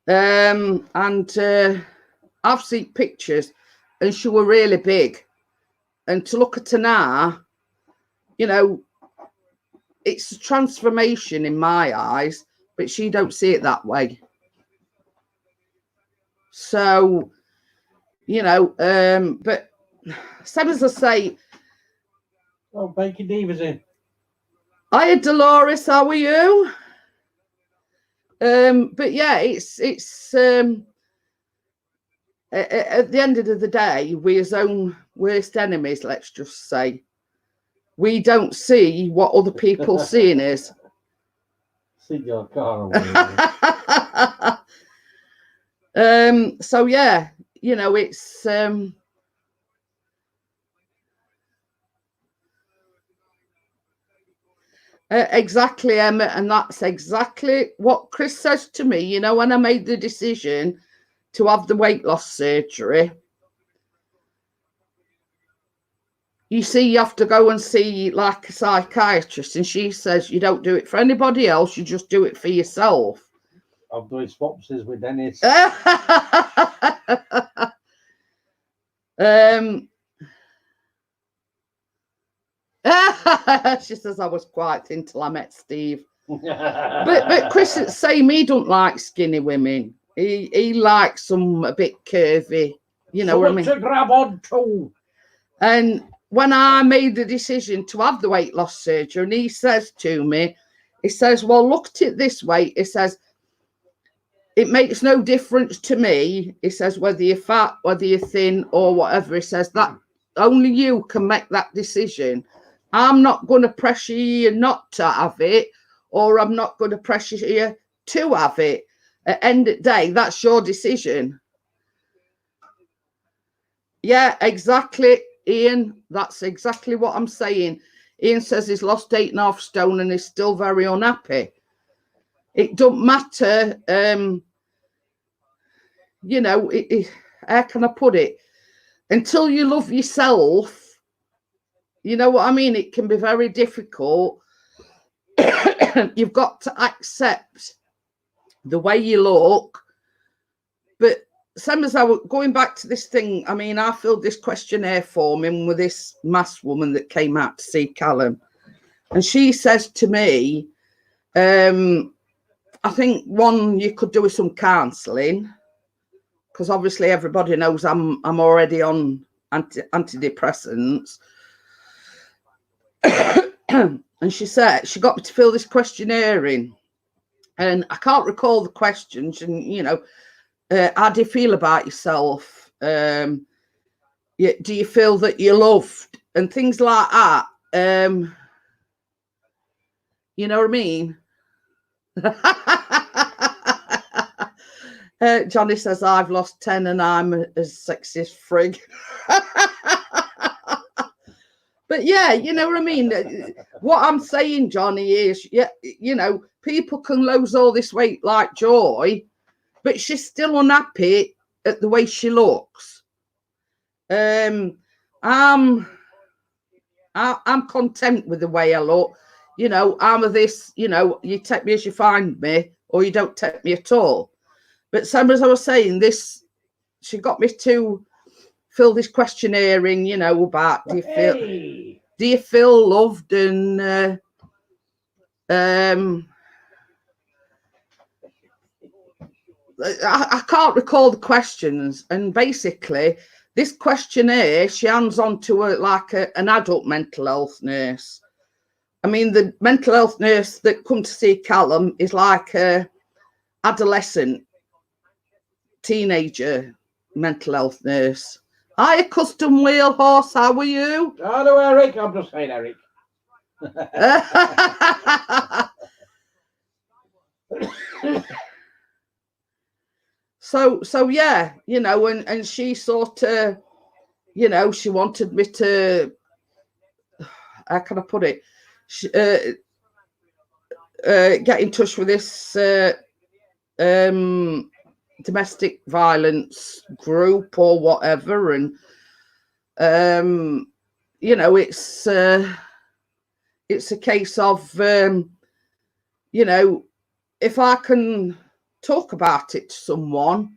And I've seen pictures, and she were really big. And to look at her now, you know, it's a transformation in my eyes, but she don't see it that way. So, you know, but same as I say. Oh, Becky Diva's in. Hiya, Dolores, how are you? But yeah, it's at the end of the day, we're his own worst enemies, let's just say. We don't see what other people see in us. See your car away. So yeah, you know, it's exactly, Emma, and that's exactly what Chris says to me. You know, when I made the decision to have the weight loss surgery, you see, you have to go and see like a psychiatrist, and she says you don't do it for anybody else, you just do it for yourself. I'm doing swapsies with Dennis. She says I was quite thin till I met Steve. but Chris is saying he don't like skinny women. He likes them a bit curvy. You know what I mean? To grab on to. And when I made the decision to have the weight loss surgery, and he says to me, he says, well, look at it this way. He says, it makes no difference to me. He says, whether you're fat, whether you're thin or whatever. He says that only you can make that decision. I'm not going to pressure you not to have it, or I'm not going to pressure you to have it. At the end of the day, that's your decision. Yeah, exactly, Ian. That's exactly what I'm saying. Ian says he's lost 8.5 stone and is still very unhappy. It don't matter, you know, how can I put it? Until you love yourself, you know what I mean? It can be very difficult. You've got to accept the way you look. But same as I was going back to this thing, I mean, I filled this questionnaire form in with this mass woman that came out to see Callum. And she says to me, I think one, you could do with some counselling, because obviously everybody knows I'm already on antidepressants. And she said she got me to fill this questionnaire in, and I can't recall the questions. And you know, how do you feel about yourself? Do you feel that you're loved and things like that? You know what I mean? Johnny says I've lost 10 and I'm as sexy as frig. But yeah, you know what I mean? What I'm saying, Johnny, is, yeah, you know, people can lose all this weight like Joy, but she's still unhappy at the way she looks. I'm content with the way I look. You know, I'm of this, you know, you take me as you find me, or you don't take me at all. But same as I was saying, this, she got me to fill this questionnaire in, you know, about do you feel loved, and I can't recall the questions. And basically, this questionnaire, she hands on to an adult mental health nurse. I mean, the mental health nurse that come to see Callum is like a adolescent, teenager mental health nurse. Hi, Custom Wheel Horse. How are you? Hello, Eric. I'm just saying, Eric. So yeah, you know, and she sort of, you know, she wanted me to, how can I put it? get in touch with this domestic violence group or whatever, and you know, it's a case of you know, if I can talk about it to someone.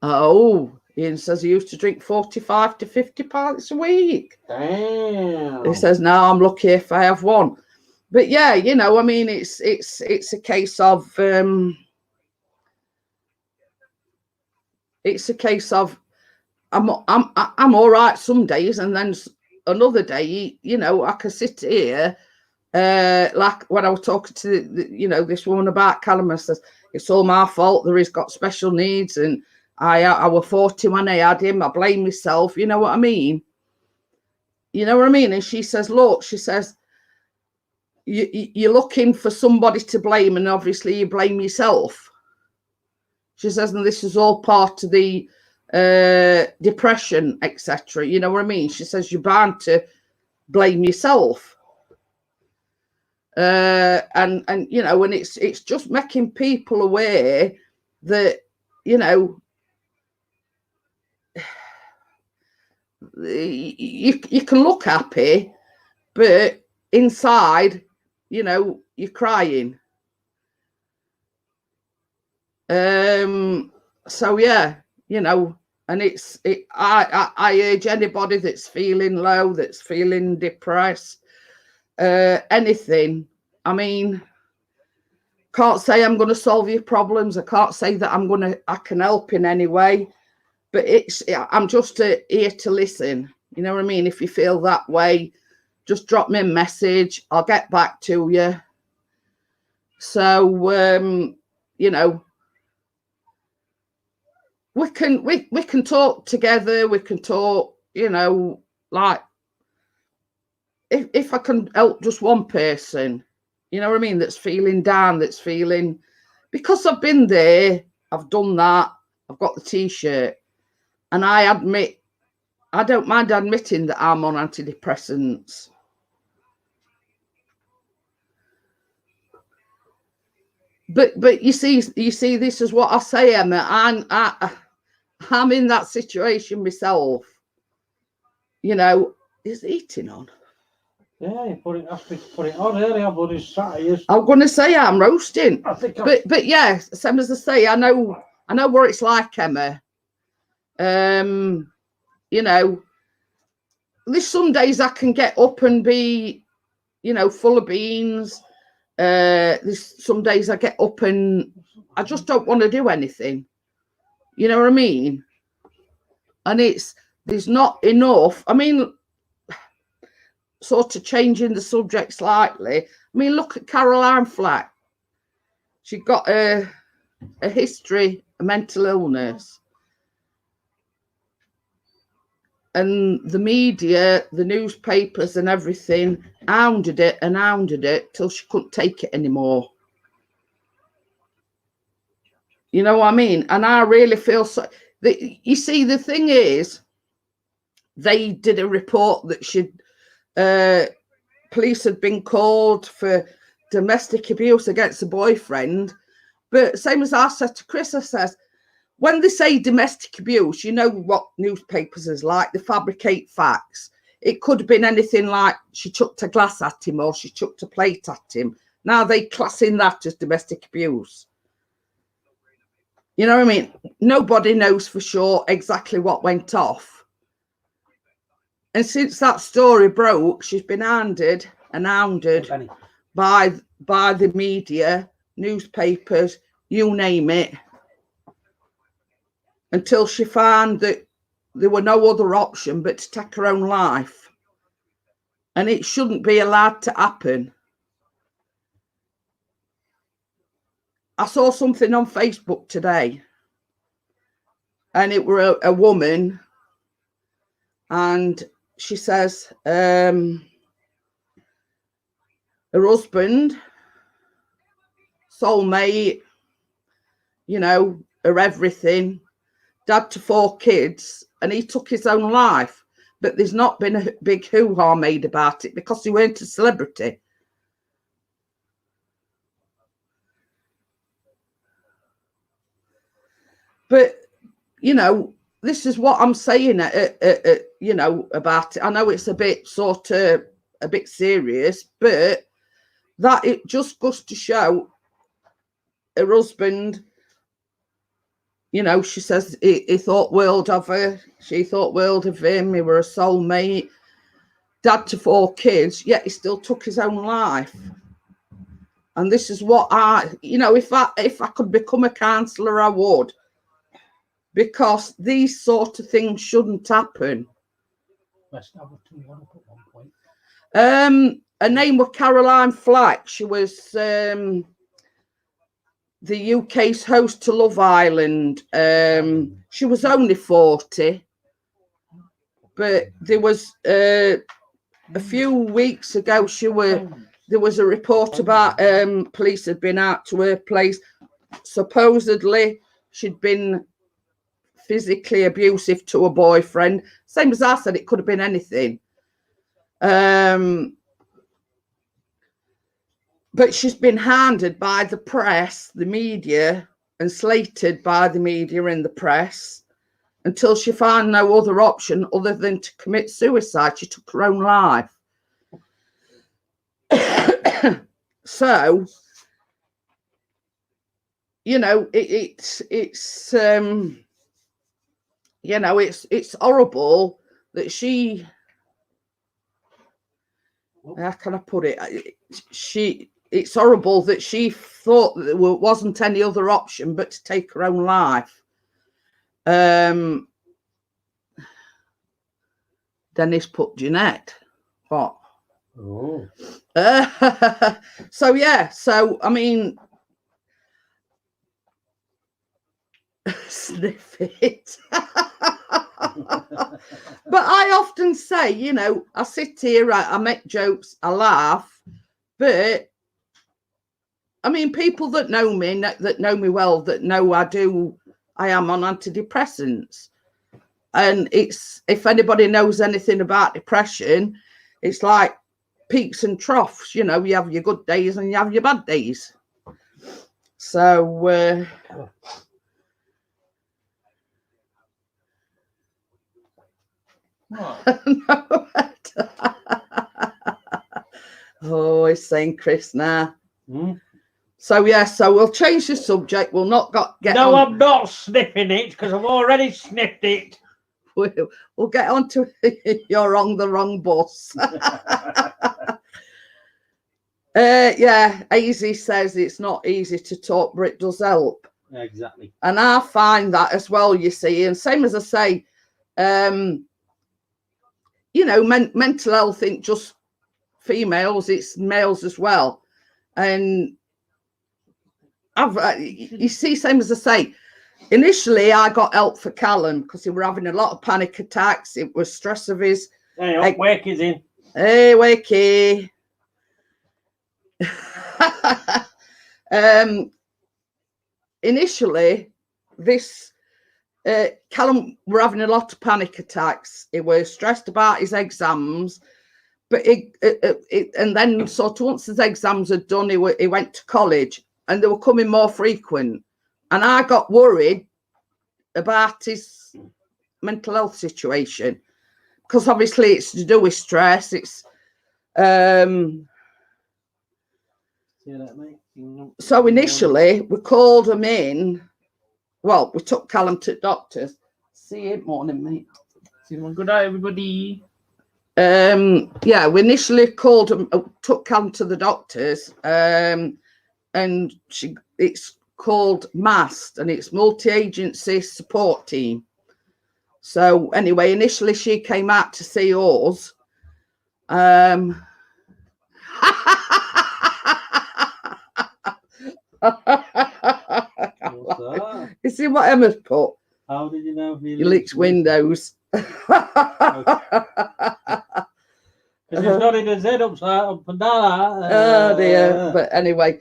Oh, Ian says he used to drink 45 to 50 pints a week. Damn. He says, now I'm lucky if I have one. But yeah, you know, I mean, it's a case of it's a case of I'm all right some days, and then another day, you know, I can sit here like when I was talking to you know, this woman about Callum, says it's all my fault. He's got special needs, and I was 40 when I had him. I blame myself. You know what I mean? You know what I mean? And she says, look, she says, you're looking for somebody to blame, and obviously you blame yourself. She says, and this is all part of the depression, etc. You know what I mean? She says, you're bound to blame yourself. And you know, and it's just making people aware that, you know, you can look happy, but inside, you know, you're crying. So yeah, you know, and I urge anybody that's feeling low, that's feeling depressed, anything. I mean, can't say I'm going to solve your problems. I can't say that I can help in any way, but I'm just here to listen. You know what I mean? If you feel that way, just drop me a message. I'll get back to you. So, you know, we can talk together. We can talk, you know, like if I can help just one person, you know what I mean, that's feeling down, that's feeling, because I've been there, I've done that, I've got the T-shirt, and I admit, I don't mind admitting that I'm on antidepressants. But you see, this is what I say, Emma. I'm in that situation myself. You know, is the heating on? Yeah, you put it on earlier, but it's sat. I'm going to say I'm roasting. I think but yeah, same as I say, I know what it's like, Emma. You know, there's some days I can get up and be, you know, full of beans. There's some days I get up and I just don't want to do anything. You know what I mean? And there's not enough. I mean, sort of changing the subject slightly. I mean, look at Caroline Flack. She got a history of mental illness. And the media, the newspapers and everything hounded it till she couldn't take it anymore. You know what I mean? And I really feel so. You see, the thing is, they did a report that police had been called for domestic abuse against a boyfriend. But same as I said to Chris, I says, when they say domestic abuse, you know what newspapers is like. They fabricate facts. It could have been anything like she chucked a glass at him or she chucked a plate at him. Now they classing that as domestic abuse. You know what I mean? Nobody knows for sure exactly what went off. And since that story broke, she's been hounded by the media, newspapers, you name it, until she found that there were no other option but to take her own life. And it shouldn't be allowed to happen. I saw something on Facebook today, and it were a woman, and she says her husband, soulmate, you know, her everything, dad to 4 kids, and he took his own life but there's not been a big hoo-ha made about it because he weren't a celebrity. But, you know, this is what I'm saying, you know, about it. I know it's a bit sort of a bit serious, but that it just goes to show her husband, you know, she says he thought world of her. She thought world of him. He were a soulmate, dad to 4 kids, yet he still took his own life. And this is what you know, if I could become a counsellor, I would. Because these sort of things shouldn't happen. Her name was Caroline Flack. She was the UK's host to Love Island. She was only 40, but there was a few weeks ago there was a report about police had been out to her place. Supposedly she'd been physically abusive to a boyfriend. Same as I said, it could have been anything. But she's been hounded by the press, the media, and slated by the media and the press until she found no other option other than to commit suicide. She took her own life. So, you know, it's you know, it's horrible that she, how can I put it? It's horrible that she thought that there wasn't any other option but to take her own life. Dennis put Jeanette. What? Oh. So yeah, so I mean, sniff it. But I often say, you know, I sit here, I make jokes, I laugh, but I mean, people that know me, that know me well, that know I am on antidepressants. And it's, if anybody knows anything about depression, it's like peaks and troughs, you know, you have your good days and you have your bad days. So, oh, he's saying Chris now. So yeah, so we'll change the subject. We'll not get no on. I'm not sniffing it because I've already sniffed it. We'll get on to you're on the wrong bus. Yeah, Easy says it's not easy to talk, but it does help. Exactly. And I find that as well, you see, and same as I say, you know, mental health ain't just females, it's males as well. And you see, same as I say, initially I got help for Callum because he were having a lot of panic attacks. It was stress of his. Hey, Wakey's in. Hey, Wakey. Initially, this Callum were having a lot of panic attacks. He was stressed about his exams, but and then sort of once his exams had done, he went to college, and they were coming more frequent. And I got worried about his mental health situation because obviously it's to do with stress. It's so initially we called him in. Well, we took Callum to doctors. See you morning, mate. Good night, everybody. Yeah, we initially called him, took Callum to the doctors, and it's called MAST, and it's multi-agency support team. So anyway, initially she came out to see us. You see what Emma's put? How did you know he licks windows? Because he's nodding his head up and down. Oh dear. But anyway.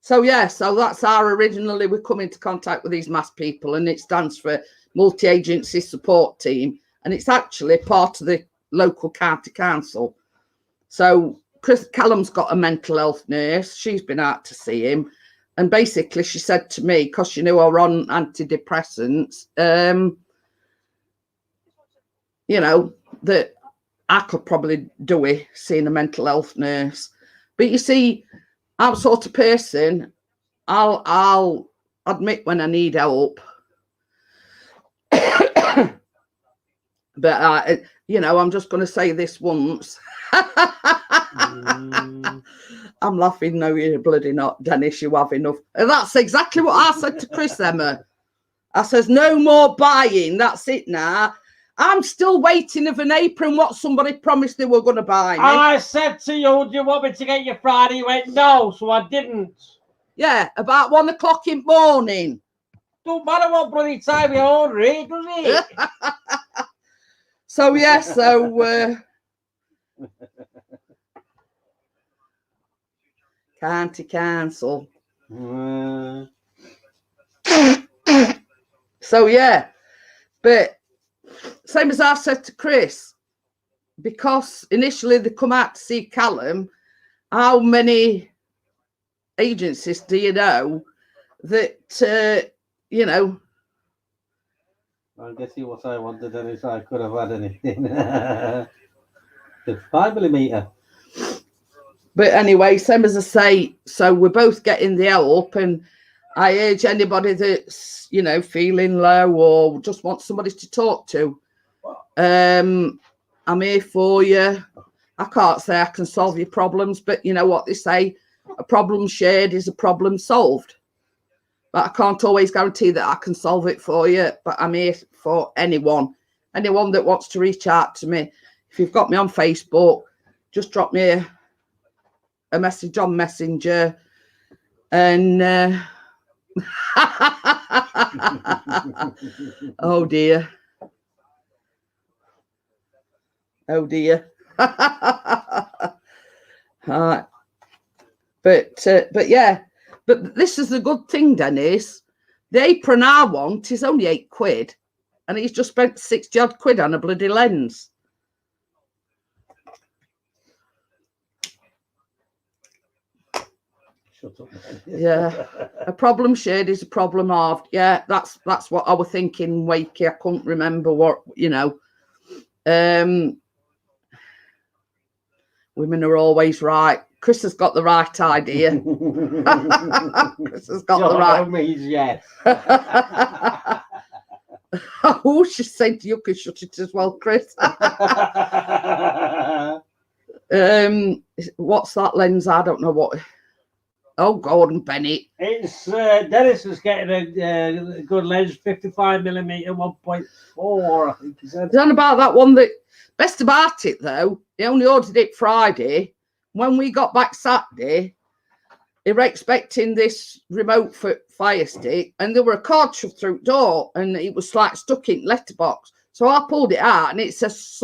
So yeah, so that's our originally we come into contact with these MAST people, and it stands for multi-agency support team, and it's actually part of the local county council. So Chris Callum's got a mental health nurse. She's been out to see him, and basically she said to me, because she knew I were on antidepressants, you know, that I could probably do it, seeing a mental health nurse. But you see, I'm the sort of person, I'll admit when I need help. But you know, I'm just going to say this once. I'm laughing. No, you're bloody not, Dennis. You have enough. And that's exactly what I said to Chris, Emma. I says, no more buying. That's it now. I'm still waiting of an apron what somebody promised they were going to buy me. I said to you, do you want me to get you Friday? You went, no, so I didn't. Yeah, about 1 o'clock in the morning. Don't matter what bloody time you order it, does it? So, yeah, so... County Council. So, yeah. But, same as I said to Chris, because initially they come out to see Callum, how many agencies do you know that, you know... I guess you what I wanted, and if I could have had anything. The 5mm. But anyway, same as I say, so we're both getting the help, and I urge anybody that's, you know, feeling low or just wants somebody to talk to. I'm here for you. I can't say I can solve your problems, but you know what they say, a problem shared is a problem solved. But I can't always guarantee that I can solve it for you, but I'm here for anyone that wants to reach out to me. If you've got me on Facebook, just drop me a message on Messenger, and oh dear. But yeah, but this is the good thing, Dennis. The apron I want is only £8, and he's just spent 60-odd quid on a bloody lens. Shut up, man. Yeah, a problem shared is a problem halved. Yeah, that's what I was thinking, Wakey. I couldn't remember what, you know. Women are always right. Chris has got the right idea. Chris has got the right. Means yes. Oh, she said you can shut it as well, Chris. What's that lens? I don't know what. Oh, Gordon Bennett. It's Dennis is getting a good lens, 55mm 1.4. I think he said. It's on about that one that. Best about it though, he only ordered it Friday. When we got back Saturday, they were expecting this remote fire stick, and there were a card shoved through the door, and it was like stuck in letterbox. So I pulled it out, and it says,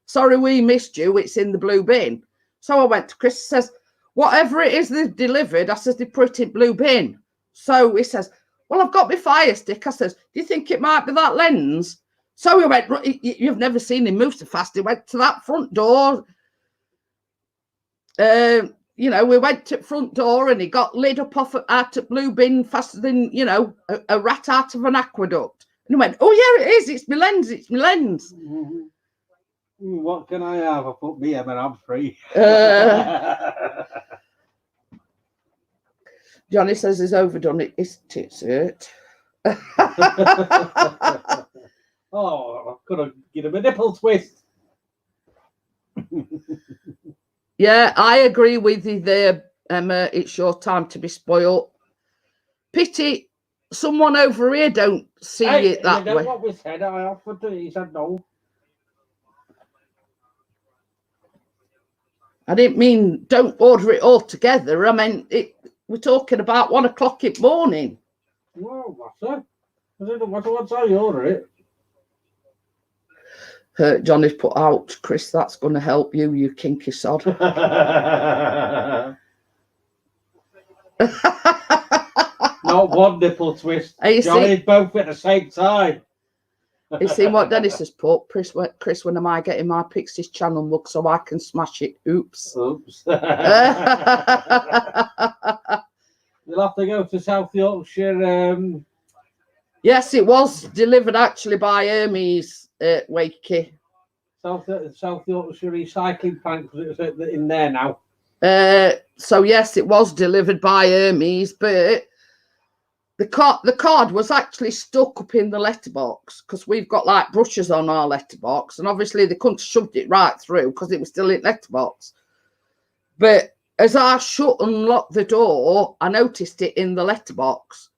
"Sorry, we missed you. It's in the blue bin." So I went to Chris. Says, "Whatever it is they've delivered," I says, "they put it in blue bin." So he says, "Well, I've got my fire stick." I says, "Do you think it might be that lens?" So we went, you've never seen him move so fast. He went to that front door. You know, we went to the front door, and he got lid up out of blue bin faster than, you know, a rat out of an aqueduct. And he went, "Oh, yeah, it is. It's my lens. It's my lens." What can I have? I put me in and I'm free. Johnny says he's overdone it. His tits hurt. Oh, I could have given him a nipple twist. Yeah, I agree with you there, Emma. It's your time to be spoiled. Pity someone over here don't see it that way. What we said, I offered to, he said no. I didn't mean don't order it all together. I mean, we're talking about 1 o'clock in the morning. Well, what's that? What's how you order it? Johnny's put out, "Chris, that's going to help you, you kinky sod." Not one nipple twist. You Johnny, see? both at the same time. You seen what Dennis has put? Chris, when am I getting my Pixies channel mug so I can smash it? Oops. Oops. You'll have to go to South Yorkshire. Yes, it was delivered actually by Hermes Wakey. South Yorkshire recycling plant, because it's in there now. So yes, it was delivered by Hermes, but the card was actually stuck up in the letterbox because we've got like brushes on our letterbox, and obviously they couldn't have shoved it right through because it was still in letterbox. But as I shut and locked the door, I noticed it in the letterbox.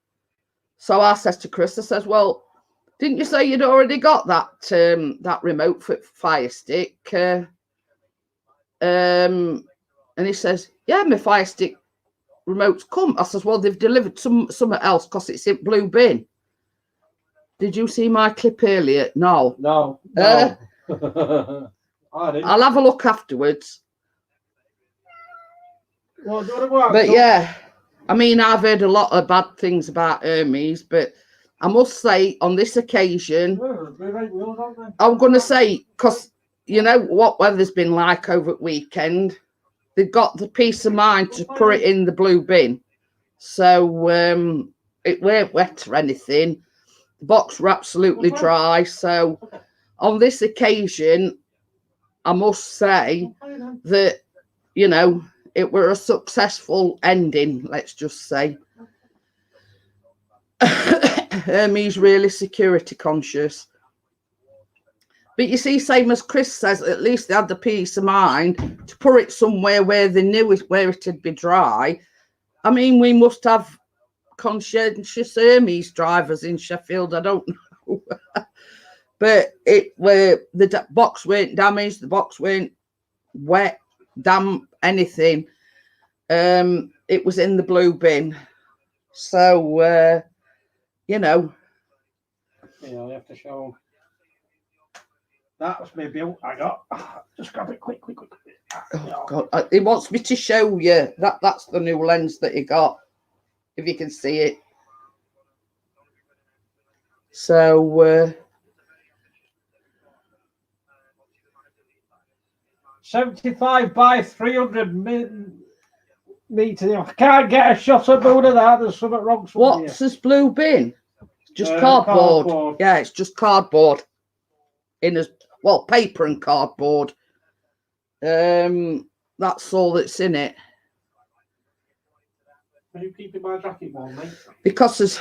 So I says to Chris, I says, "Well, didn't you say you'd already got that that remote for Fire Stick?" And he says, "Yeah, my Fire Stick remote's come." I says, "Well, they've delivered something else because it's in blue bin." Did you see my clip earlier? No. No. I didn't. I'll have a look afterwards. Well, do you want to go But yeah, I mean, I've heard a lot of bad things about Hermes, but I must say on this occasion, I'm going to say, because you know what weather's been like over the weekend, they've got the peace of mind to put it in the blue bin. So it weren't wet or anything. The box were absolutely dry. So on this occasion, I must say that, you know, it were a successful ending, let's just say. Hermes really security conscious. But you see, same as Chris says, at least they had the peace of mind to put it somewhere where they knew where it'd be dry. I mean, we must have conscientious Hermes drivers in Sheffield. I don't know. But the box weren't damaged. The box weren't wet, damp, anything. It was in the blue bin. So, you know. Yeah, I have to show. That was my bill I got. Just grab it quick. Oh, God. He wants me to show you. That's the new lens that he got, if you can see it. So, 75 by 300 meters. I can't get a shot of moon of that. There's something wrong somewhere. what's this blue bin? Just cardboard. Yeah, it's just cardboard. In as well, paper and cardboard. That's all that's in it. Are you keeping my jacket warm, mate? Because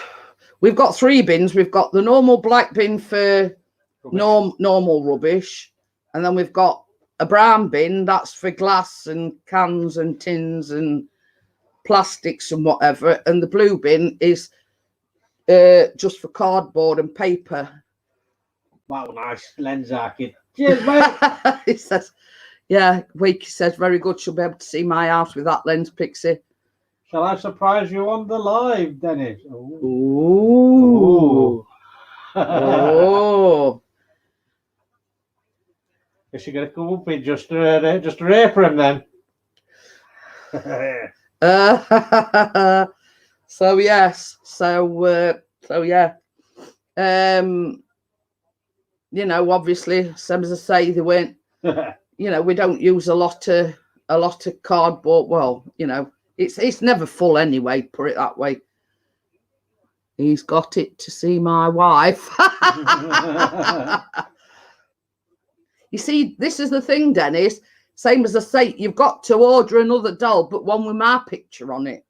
we've got 3 bins. We've got the normal black bin for normal rubbish, and then we've got a brown bin that's for glass and cans and tins and plastics and whatever, and the blue bin is just for cardboard and paper. Wow, nice lens arcade. Cheers, mate. He says, yeah, Wakey says, very good. She'll be able to see my house with that lens, Pixie. Shall I surprise you on the live, Dennis? Ooh. Oh. Guess you're gonna come up with just a apron then. So yes, so yeah. You know, obviously, same as I say, they weren't. You know, we don't use a lot of cardboard. Well, you know, it's never full anyway. Put it that way. He's got it to see my wife. You see, this is the thing, Dennis. Same as I say, you've got to order another doll, but one with my picture on it.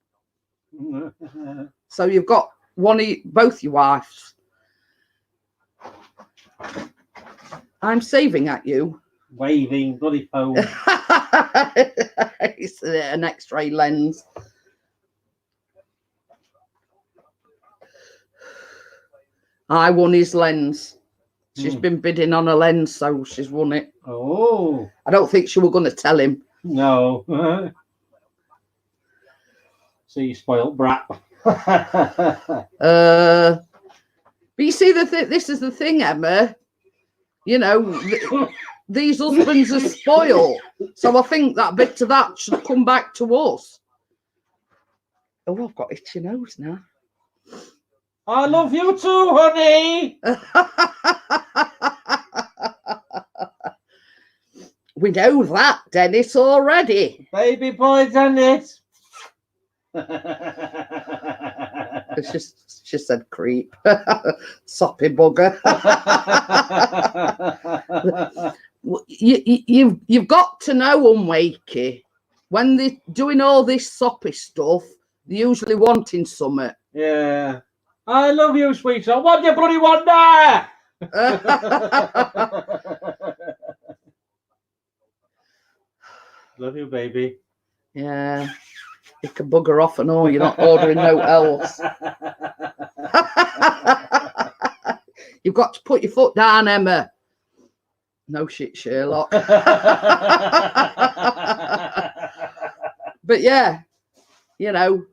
So you've got both your wives. I'm saving at you. Waving bloody phone. It's an X-ray lens. I won his lens. She's been bidding on a lens, so she's won it. Oh. I don't think she was going to tell him. No. See, you spoilt brat. But you see, this is the thing, Emma. You know, these husbands are spoiled. So I think that bit of that should come back to us. Oh, I've got itchy nose now. I love you too, honey. We know that, Dennis, already. Baby boy Dennis. She said creep. Soppy bugger. You've got to know them, Wakey. When they're doing all this soppy stuff, they're usually wanting something. Yeah. I love you, sweetheart. What do you bloody want there? Love you, baby. Yeah. You can bugger off and all. You're not ordering no else. You've got to put your foot down, Emma. No shit, Sherlock. But yeah, you know,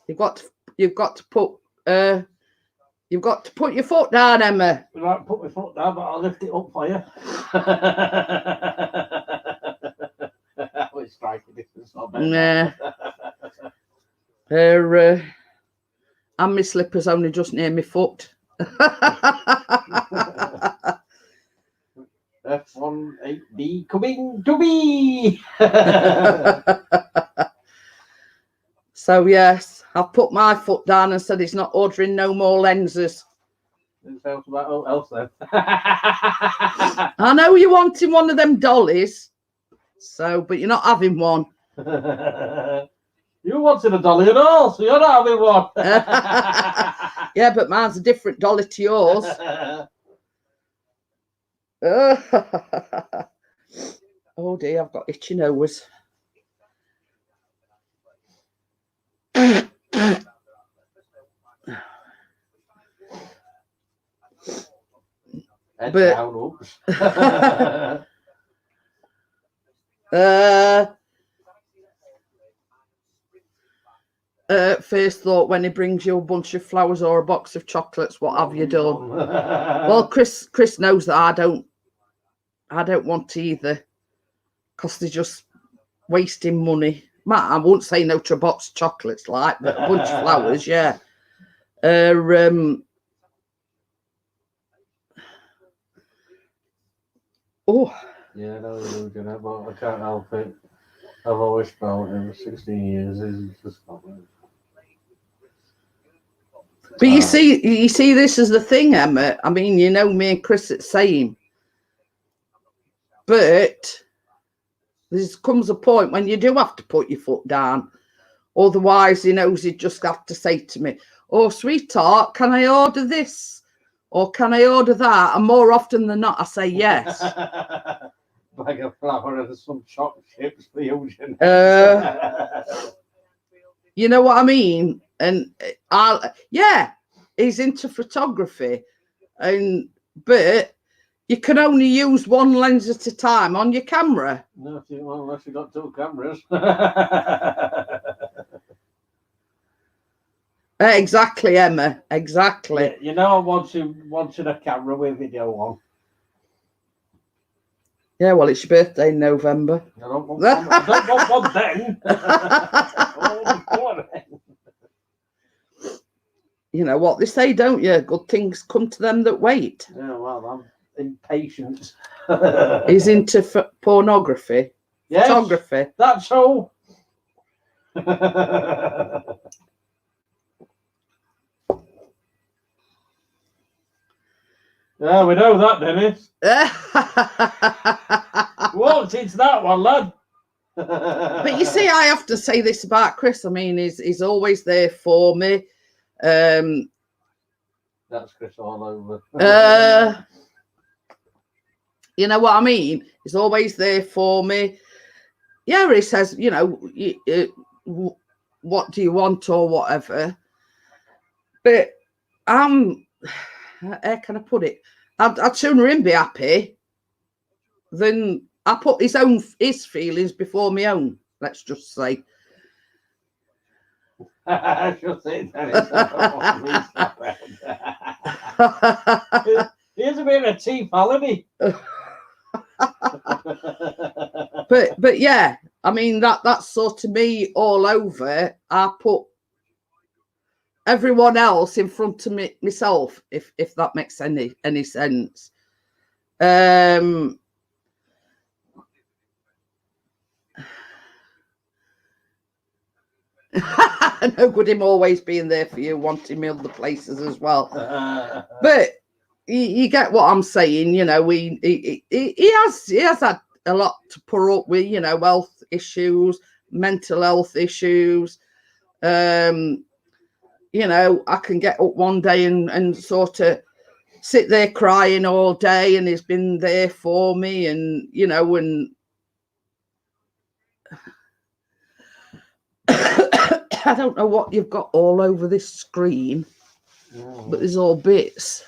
you've got to put your foot down, Emma. I won't put my foot down, but I'll lift it up for you. It's striking distance, not bad. Nah. Her and my slippers only just near my foot. F18B coming to me. So yes, I've put my foot down and said he's not ordering no more lenses. Sounds about all else then. I know you're wanting one of them dollies, so but you're not having one. You wanted a dolly and all, so you're not having one. Yeah, but mine's a different dolly to yours. Oh dear, I've got itchy nose. But first thought when he brings you a bunch of flowers or a box of chocolates, what have you done? Well, Chris knows that I don't want either, because they're just wasting money. Matt, I won't say no to a box of chocolates, like, but a bunch of flowers, yeah. Oh. Yeah, I know you're doing it, but I can't help it. I've always felt in 16 years it's just not right. But you see, this is the thing, Emma. I mean, you know, me and Chris are the same. But there comes a point when you do have to put your foot down. Otherwise, he knows he'd just have to say to me, "Oh, sweetheart, can I order this? Or can I order that?" And more often than not, I say yes. Bag of flour and some chocolate chips for you. You know what I mean? And he's into photography, but you can only use one lens at a time on your camera. No, unless you've got two cameras. Exactly, Emma. Exactly. Yeah, you know, I wanted a camera with video on. Yeah, well, it's your birthday in November. I don't want one then. You know what they say, don't you? Good things come to them that wait. Yeah, well, I'm impatient. He's into pornography. Yes, photography. That's all. Yeah, we know that, Dennis. Walked into that one, lad. But you see, I have to say this about Chris. I mean, he's always there for me. That's Chris all over. You know what I mean? He's always there for me. Yeah, he says, you know, what do you want or whatever. But how can I put it? I'd sooner him be happy than I put his feelings before my own. Let's just say. I should say Here's a bit of a tea, pal, isn't he? But yeah, I mean that's sort of me all over. I put everyone else in front of myself, if that makes any sense. No good him always being there for you, wanting me other places as well. But you get what I'm saying, you know. He has had a lot to put up with, you know, health issues, mental health issues. You know, I can get up one day and sort of sit there crying all day, and he's been there for me, and you know, and I don't know what you've got all over this screen, but there's all bits.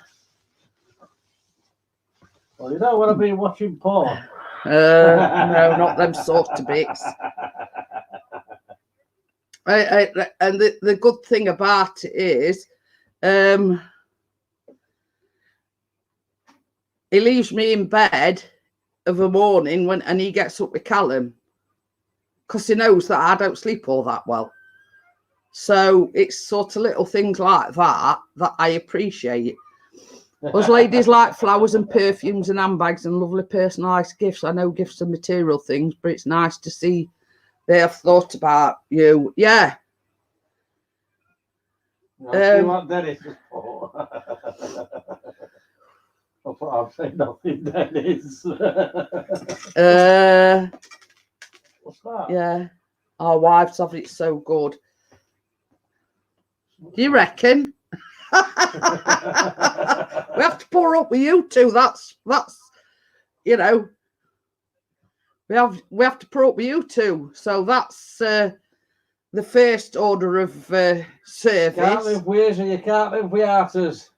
Well, you know what I've been watching porn. No, not them sort of bits. And the good thing about it is, he leaves me in bed of a morning and he gets up with Callum, because he knows that I don't sleep all that well. So it's sort of little things like that I appreciate. Us ladies like flowers and perfumes and handbags and lovely personalised gifts. I know gifts are material things, but it's nice to see they have thought about you. Yeah. See what Dennis is for. I thought I'd say nothing, Dennis. What's that? Yeah. Our wives have it so good. Do you reckon? We have to pour up with you two. That's you know, we have to pour up with you two. So that's the first order of service. Can't live with us and you can't live without us.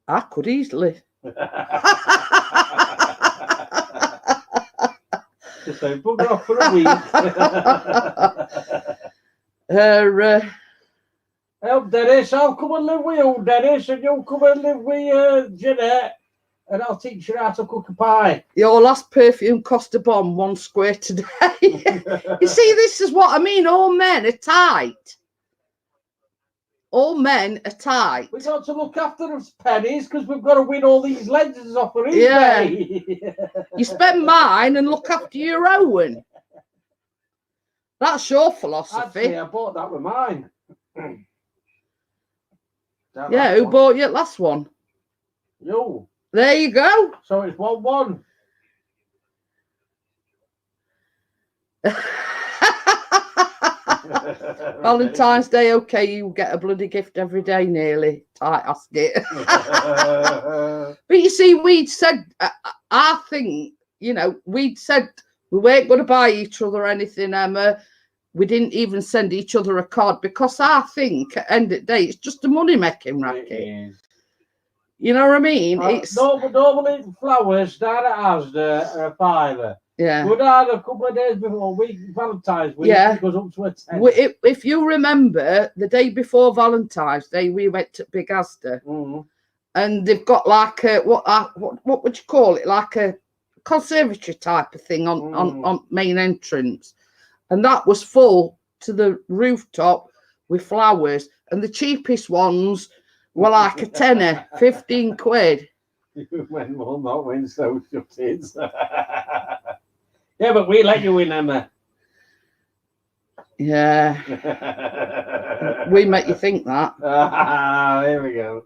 I could easily. Just say bugger off for a week. Help, Dennis. I'll come and live with you, Dennis, and you'll come and live with Jeanette, and I'll teach you how to cook a pie. Your last perfume cost a bomb £1 today. You see, this is what I mean. All men are tight. All men are tight. We've got to look after us pennies because we've got to win all these lenses off of eBay. Yeah. You spend mine and look after your own. That's your philosophy. Actually, I bought that with mine. Yeah, who bought you the last one? You. There you go. So it's 1-1. Valentine's Day, okay, you get a bloody gift every day nearly. Tight ass it. But you see, we'd said, I think, you know, we'd said we weren't going to buy each other anything, Emma. We didn't even send each other a card because I think at the end of the day, it's just a money making racket. You know what I mean? It's normally flowers down at Asda are a £5. yeah. We'd had a couple of days before Valentine's week. Yeah. It goes up to a 10. If you remember, the day before Valentine's Day, we went to Big Asda, and they've got like a what would you call it? Like a conservatory type of thing on main entrance, and that was full to the rooftop with flowers, and the cheapest ones were like a tenner, 15 quid. When will not win so shut it. Yeah, but we let you win, Emma. Yeah. We make you think that. There we go.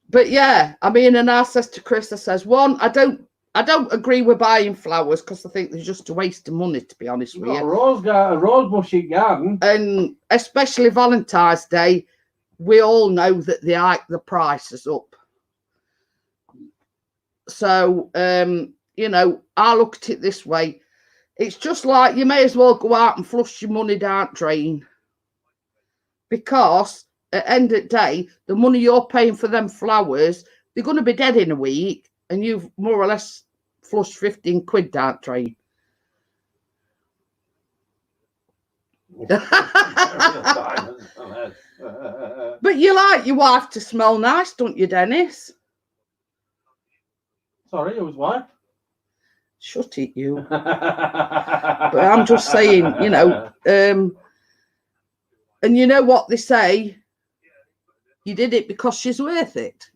But yeah, I mean, and I says to Chris, I says, one, I don't agree with buying flowers because I think they're just a waste of money, to be honest with you. A rose bush in garden. And especially Valentine's Day, we all know that they hike the prices up. So, you know, I look at it this way. It's just like you may as well go out and flush your money down drain. Because at the end of the day, the money you're paying for them flowers, they're going to be dead in a week. And you've more or less flushed 15 quid down drain. But you like your wife to smell nice, don't you, Dennis? Sorry, whose wife? Shut it, you. But I'm just saying, you know, and you know what they say? You did it because she's worth it.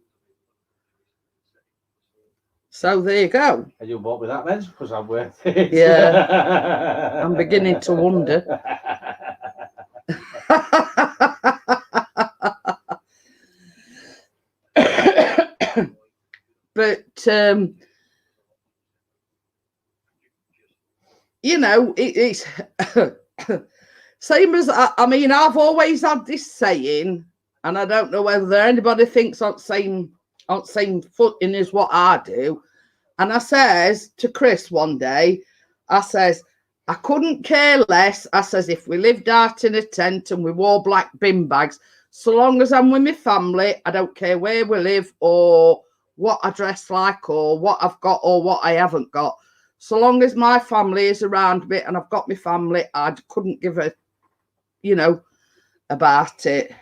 So there you go. And you bought me that then because I'm worth it. Yeah. I'm beginning to wonder. But you know, it's same as I mean, I've always had this saying, and I don't know whether anybody thinks on same footing as what I do. And I says to Chris one day, I says, I couldn't care less. I says, if we lived out in a tent and we wore black bin bags, so long as I'm with my family, I don't care where we live or what I dress like or what I've got or what I haven't got. So long as my family is around me and I've got my family, I couldn't give a, you know, about it.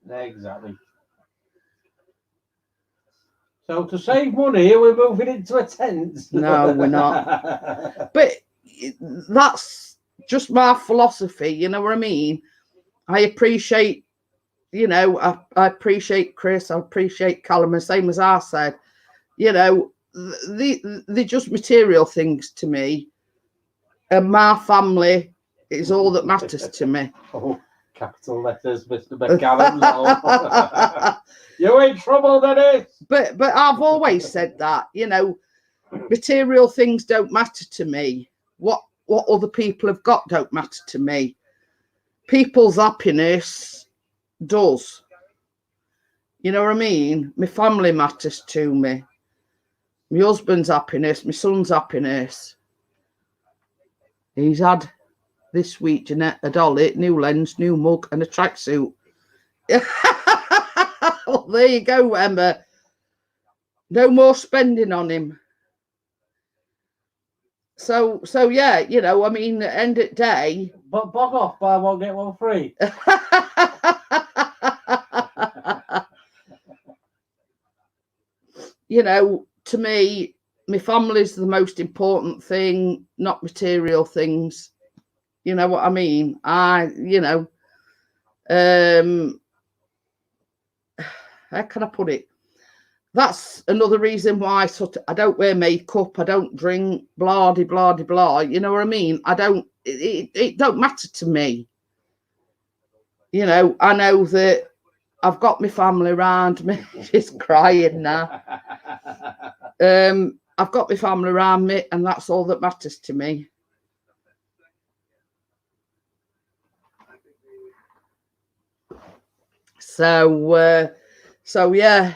Exactly. So to save money, we're moving into a tent. No, we're not. But that's just my philosophy, you know what I mean? I appreciate, you know, I appreciate Chris, I appreciate Callum, and same as I said, you know, they're just material things to me. And my family is all that matters to me. Oh, capital letters, Mr. McCallum. You're in trouble, Dennis. But I've always said that, you know, material things don't matter to me. What other people have got don't matter to me. People's happiness does. You know what I mean? My family matters to me. My husband's happiness, my son's happiness. He's had this week, Jeanette, a dolly, new lens, new mug, and a tracksuit. Well, there you go, Emma. No more spending on him. So yeah, you know, I mean, at the end of the day. But bog off, buy one, get one free. You know, to me, my family's the most important thing, not material things. You know what I mean? You know, how can I put it? That's another reason why I don't wear makeup. I don't drink, blah, de, blah, de, blah. You know what I mean? It don't matter to me. You know, I know that I've got my family around me. She's crying now. I've got my family around me, and that's all that matters to me. So yeah.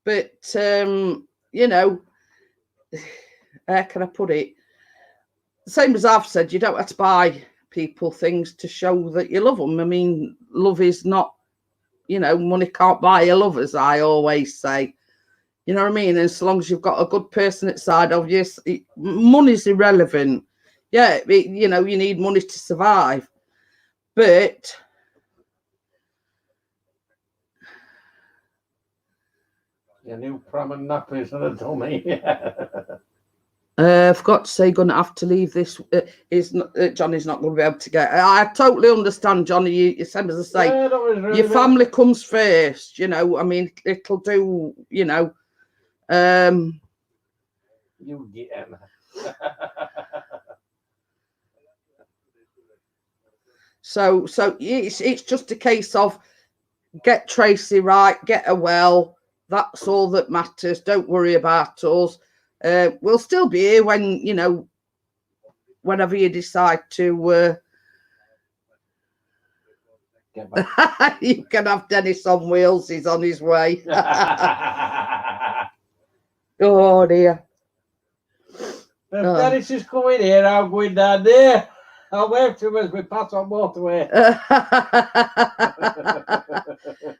But you know, how can I put it? Same as I've said, you don't have to buy people things to show that you love them. I mean, love is not, you know, money can't buy you love, as I always say. You know what I mean? And as long as you've got a good person outside of you, money's irrelevant. Yeah, you know, you need money to survive. But your new pram and nappies and a dummy. I forgot to say, going to have to leave this. Johnny's not going to be able to get. I totally understand, Johnny. You said, as I say, Yeah, really your family comes first. You know, I mean, it'll do. You know, you get him. So it's just a case of get Tracy right, get her well. That's all that matters. Don't worry about us. We'll still be here when, you know, whenever you decide to. You can have Dennis on wheels. He's on his way. Oh dear. If Dennis is coming here, I'm going down there. I'll wave to him as we pass on motorway.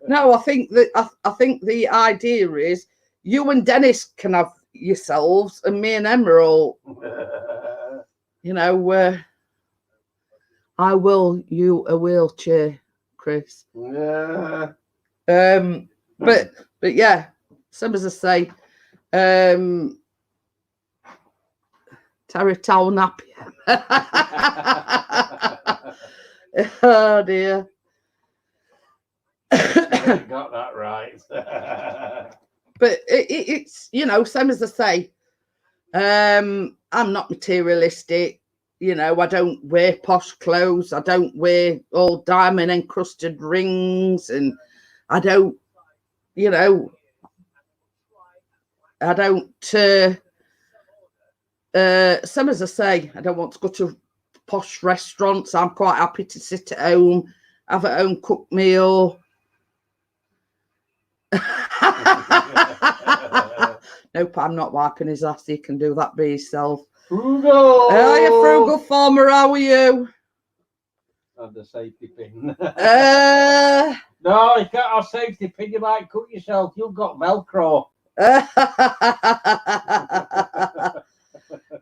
No, I think the idea is you and Dennis can have yourselves, and me and Emma all. You know, I will you a wheelchair, Chris. Yeah. But yeah, same as I say, Terry towel nappy. Oh dear. You got that right. but it's, you know, same as I say, I'm not materialistic. You know, I don't wear posh clothes. I don't wear all diamond encrusted rings, and I don't, you know, I don't, same as I say, I don't want to go to posh restaurants. I'm quite happy to sit at home, have a home cooked meal. Nope, I'm not wiping his ass. He can do that by himself. Frugal! Oh, you frugal farmer, how are you? And the safety pin. Uh, No, you can't have safety pin. You might cut yourself. You've got Velcro.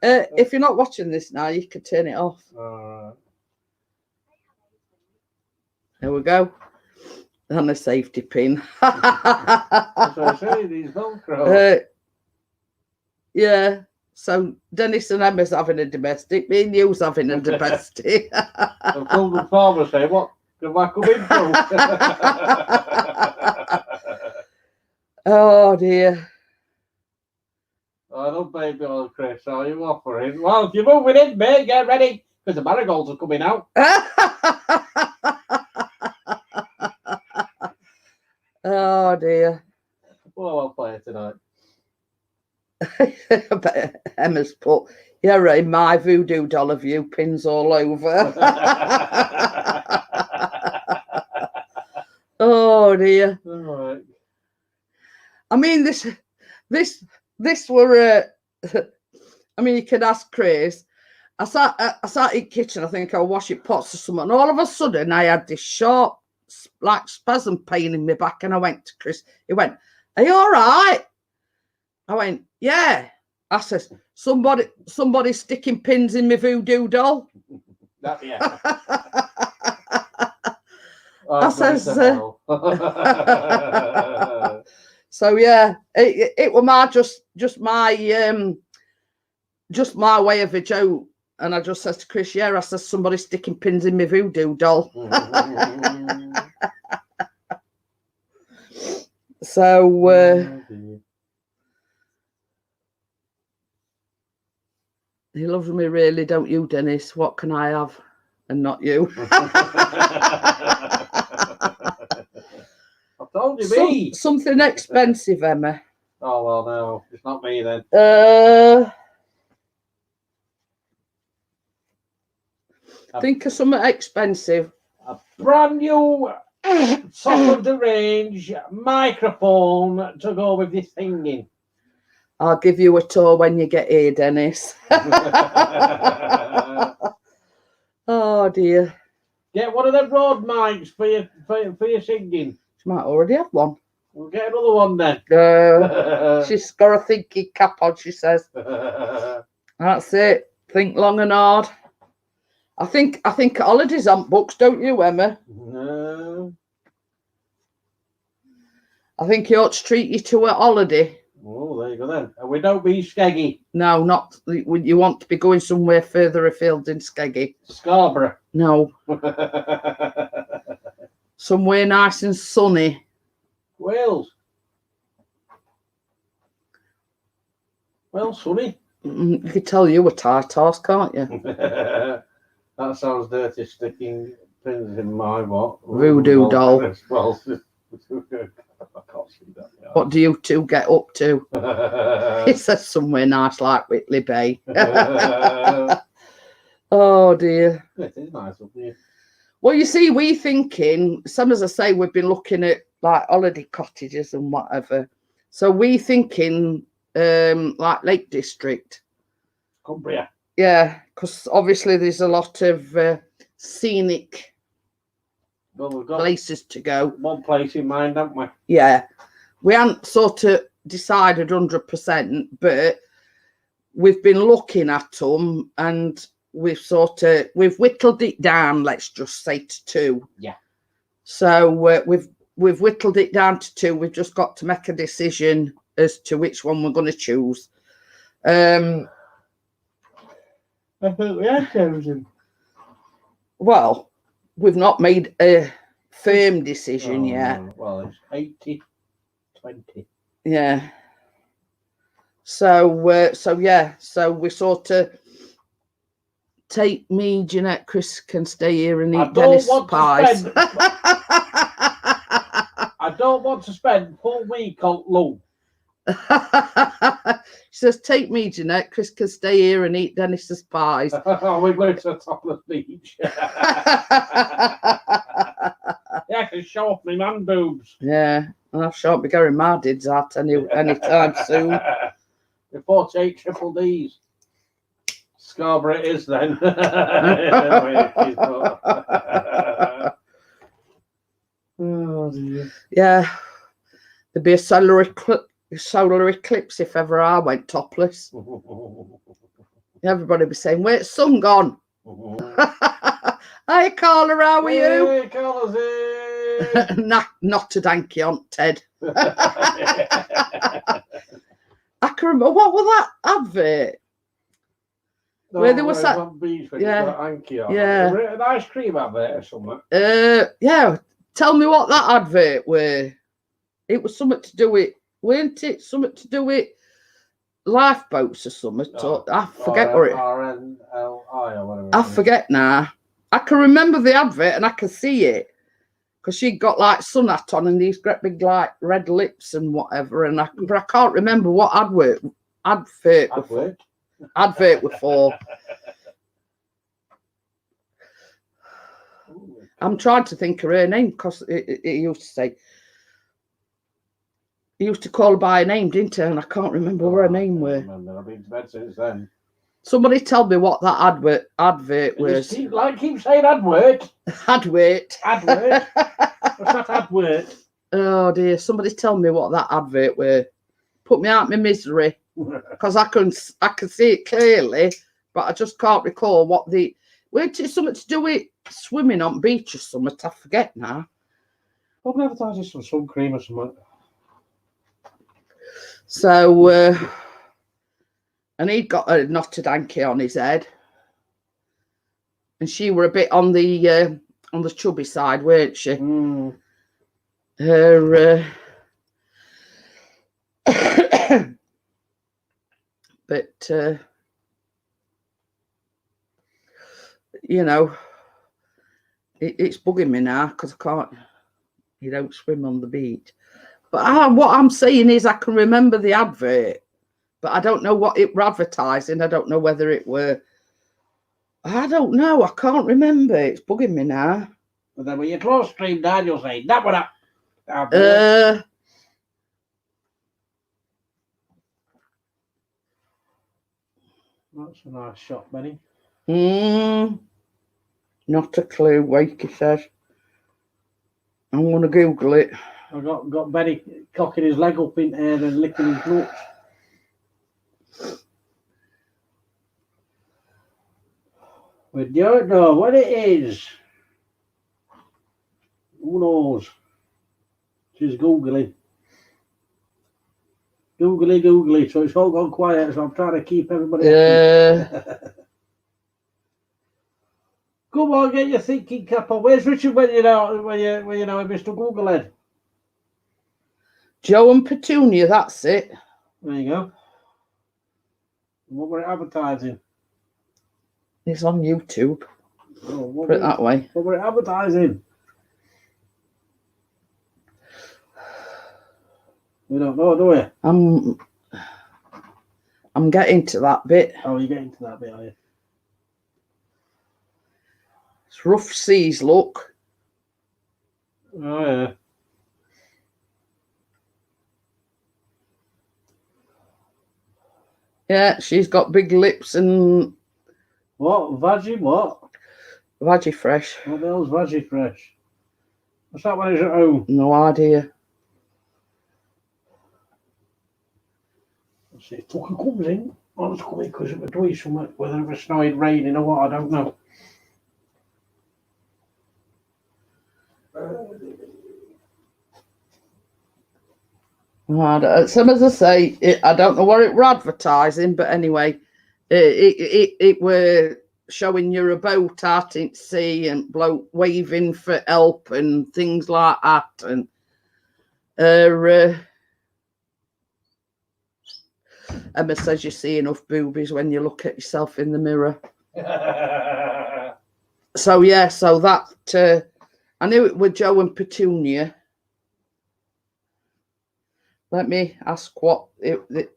if you're not watching this now, you can turn it off. There we go. And a safety pin. That's what I say, these Velcro. Yeah. So Dennis and Emma's having a domestic. Me and you's having a domestic. I've called the farmer say, what can I come in for? Oh dear. I don't baby oil, Chris. Are you offering? Well, if you're moving in, mate, get ready because the marigolds are coming out. Oh dear. Well, I'll play it tonight. But Emma's put, yeah, right, my voodoo doll of you pins all over. Oh dear. All right. I mean, this were. I mean, you could ask Chris. I sat in the kitchen. I think I'll wash it pots or something. And all of a sudden, I had this sharp, like spasm pain in my back, and I went to Chris. He went, "Are you all right?" I went, "Yeah." I says, "Somebody sticking pins in my voodoo doll." Yeah. I says, so yeah, it was my just my way of a joke, and I just says to Chris, "Yeah," I says, "Somebody sticking pins in my voodoo doll." So he loves me really, don't you, Dennis? What can I have and not you? I told you, me. Something expensive, Emma. Oh well, no, it's not me then. Think of something expensive. A brand new top of the range microphone to go with this thingy. I'll give you a tour when you get here, Dennis. Oh dear. Get one of them road mics for your singing. She might already have one. We'll get another one then. She's got a thinking cap on, she says. That's it. Think long and hard. I think holidays aren't books, don't you, Emma? No. I think he ought to treat you to a holiday. Oh, there you go then. And we don't be Skeggy. No, not you want to be going somewhere further afield in Skeggy. Scarborough. No. Somewhere nice and sunny. Wales. Well, sunny. You could tell you a tight horse, can't you? That sounds dirty, sticking pins in my what? Voodoo doll. Well, I can't see that. Yeah. What do you two get up to? He says somewhere nice like Whitley Bay. Oh dear. It is nice up here. Well, you see, we thinking, some as I say, we've been looking at like holiday cottages and whatever. So we thinking like Lake District. Cumbria. Yeah, because obviously there's a lot of scenic Well, we've got places to go. one place in mind, haven't we? Yeah, we haven't sort of decided 100%, but we've been looking at them and we've whittled it down. Let's just say to 2. Yeah. So we've whittled it down to 2. We've just got to make a decision as to which one we're going to choose. I think we had chosen. Well, we've not made a firm decision yet. Well, it's 80-20. Yeah. So so we sort of take me, Jeanette, Chris can stay here and eat Dennis pies. I don't want to spend full week on loan. She says, take me, Jeanette, Chris can stay here and eat Dennis's pies. We're going to the top of the beach. Yeah, I can show off my man boobs. Yeah, and I shan't be going my dids out anytime soon. The 48 triple Ds. Scarborough it is then. Oh, dear. Yeah, there'd be a solar eclipse if ever I went topless. Everybody would be saying, where's sun gone? Hi, Carla, how are you? Hey, Carla's here. Not a danky aunt, Ted. I can remember, what was that advert? No, Where there was that- on beach when yeah, you got hanky on. yeah. An ice cream advert or something. Yeah, tell me what that advert were. It was something to do with, weren't it? Something to do with lifeboats or something. No. I forget what it. RNLI or whatever. I forget now. I can remember the advert and I can see it because she got like sun hat on and these great big like red lips and whatever. But I can't remember what advert were for. I'm trying to think of her name because it used to say. He used to call her by her name, didn't he? And I can't remember what her name were. I've been to bed since then. Somebody tell me what that advert was. Keep saying advert. Advert. Advert. What's that advert? Oh dear! Somebody tell me what that advert were. Put me out my misery because I can see it clearly, but I just can't recall what the. Weren't it something to do with swimming on beach or something? I forget now. I'm advertising some sun cream or something. So, and he'd got a knotted hanky on his head, and she were a bit on the chubby side, weren't she? Mm. Her, but you know, it's bugging me now because I can't. You don't swim on the beach. But what I'm saying is I can remember the advert, but I don't know what it were advertising. I don't know whether it were. I don't know. I can't remember. It's bugging me now. But then when you close stream down, you'll say, that one up. That's a nice shot, Benny. Not a clue. Wakey says. I'm going to Google it. I got Benny cocking his leg up in air and licking his nuts. We don't know what it is. Who knows? She's Googling. Googly. So it's all gone quiet, so I'm trying to keep everybody happy. Come on, get your thinking cap on. Where's Richard when you know Mr. Google Head? Joe and Petunia, that's it. There you go. What were it advertising? It's on YouTube. Oh, Put it that way. What were it advertising? We don't know, do we? I'm getting to that bit. Oh, you're getting to that bit, are you? It's rough seas, look. Oh, yeah. Yeah, she's got big lips and... What? Veggie what? Veggie Fresh. What the hell's Veggie Fresh? What's that when it's at home? No idea. Let's see, if Tucker comes in. Oh, it's coming because it was doing something, whether it was snowing, raining or what, I don't know. Some, as I say, I don't know what it were advertising, but anyway, it were showing you a boat out in sea and bloke waving for help and things like that, and Emma says you see enough boobies when you look at yourself in the mirror. So yeah, so that I knew it was Joe and Petunia. Let me ask what it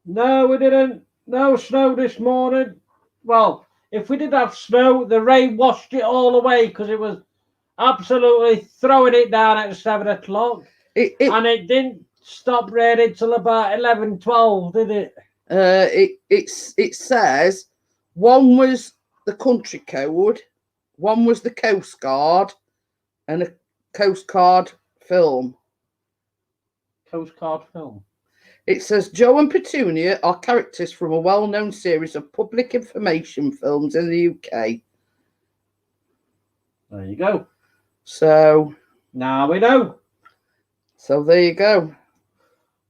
No, we didn't. No snow this morning. Well, if we did have snow, the rain washed it all away because it was absolutely throwing it down at 7 o'clock. And it didn't stop raining till about 11, 12, did it? It says one was the country code, one was the Coast Guard, and a Coast Guard film. Coast Guard film. It says Joe and Petunia are characters from a well-known series of public information films in the UK. There you go. So now we know. So there you go.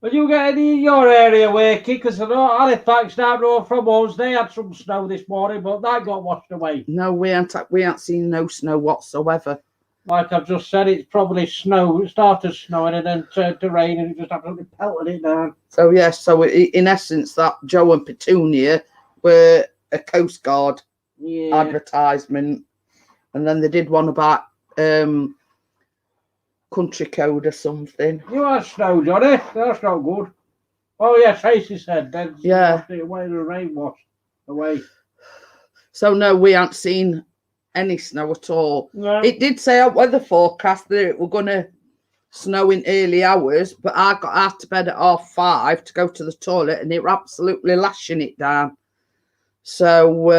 Will you get any in your area, Wakey? Because I know Halifax down road from us, they had some snow this morning, but that got washed away. No, we ain't seen no snow whatsoever. Like I've just said, it's probably snow. It started snowing and then turned to rain and it just absolutely pelted it down. So yes, so in essence, that Joe and Petunia were a Coast Guard advertisement, and then they did one about country code or something. You had snow, Johnny. That's not good. Oh yes, Tracy said then. Yeah. The way the rain washed away. So no, we haven't seen any snow at all. No. It did say on weather forecast that it were going to snow in early hours, but I got out to bed at 5:30 to go to the toilet, and it were absolutely lashing it down. So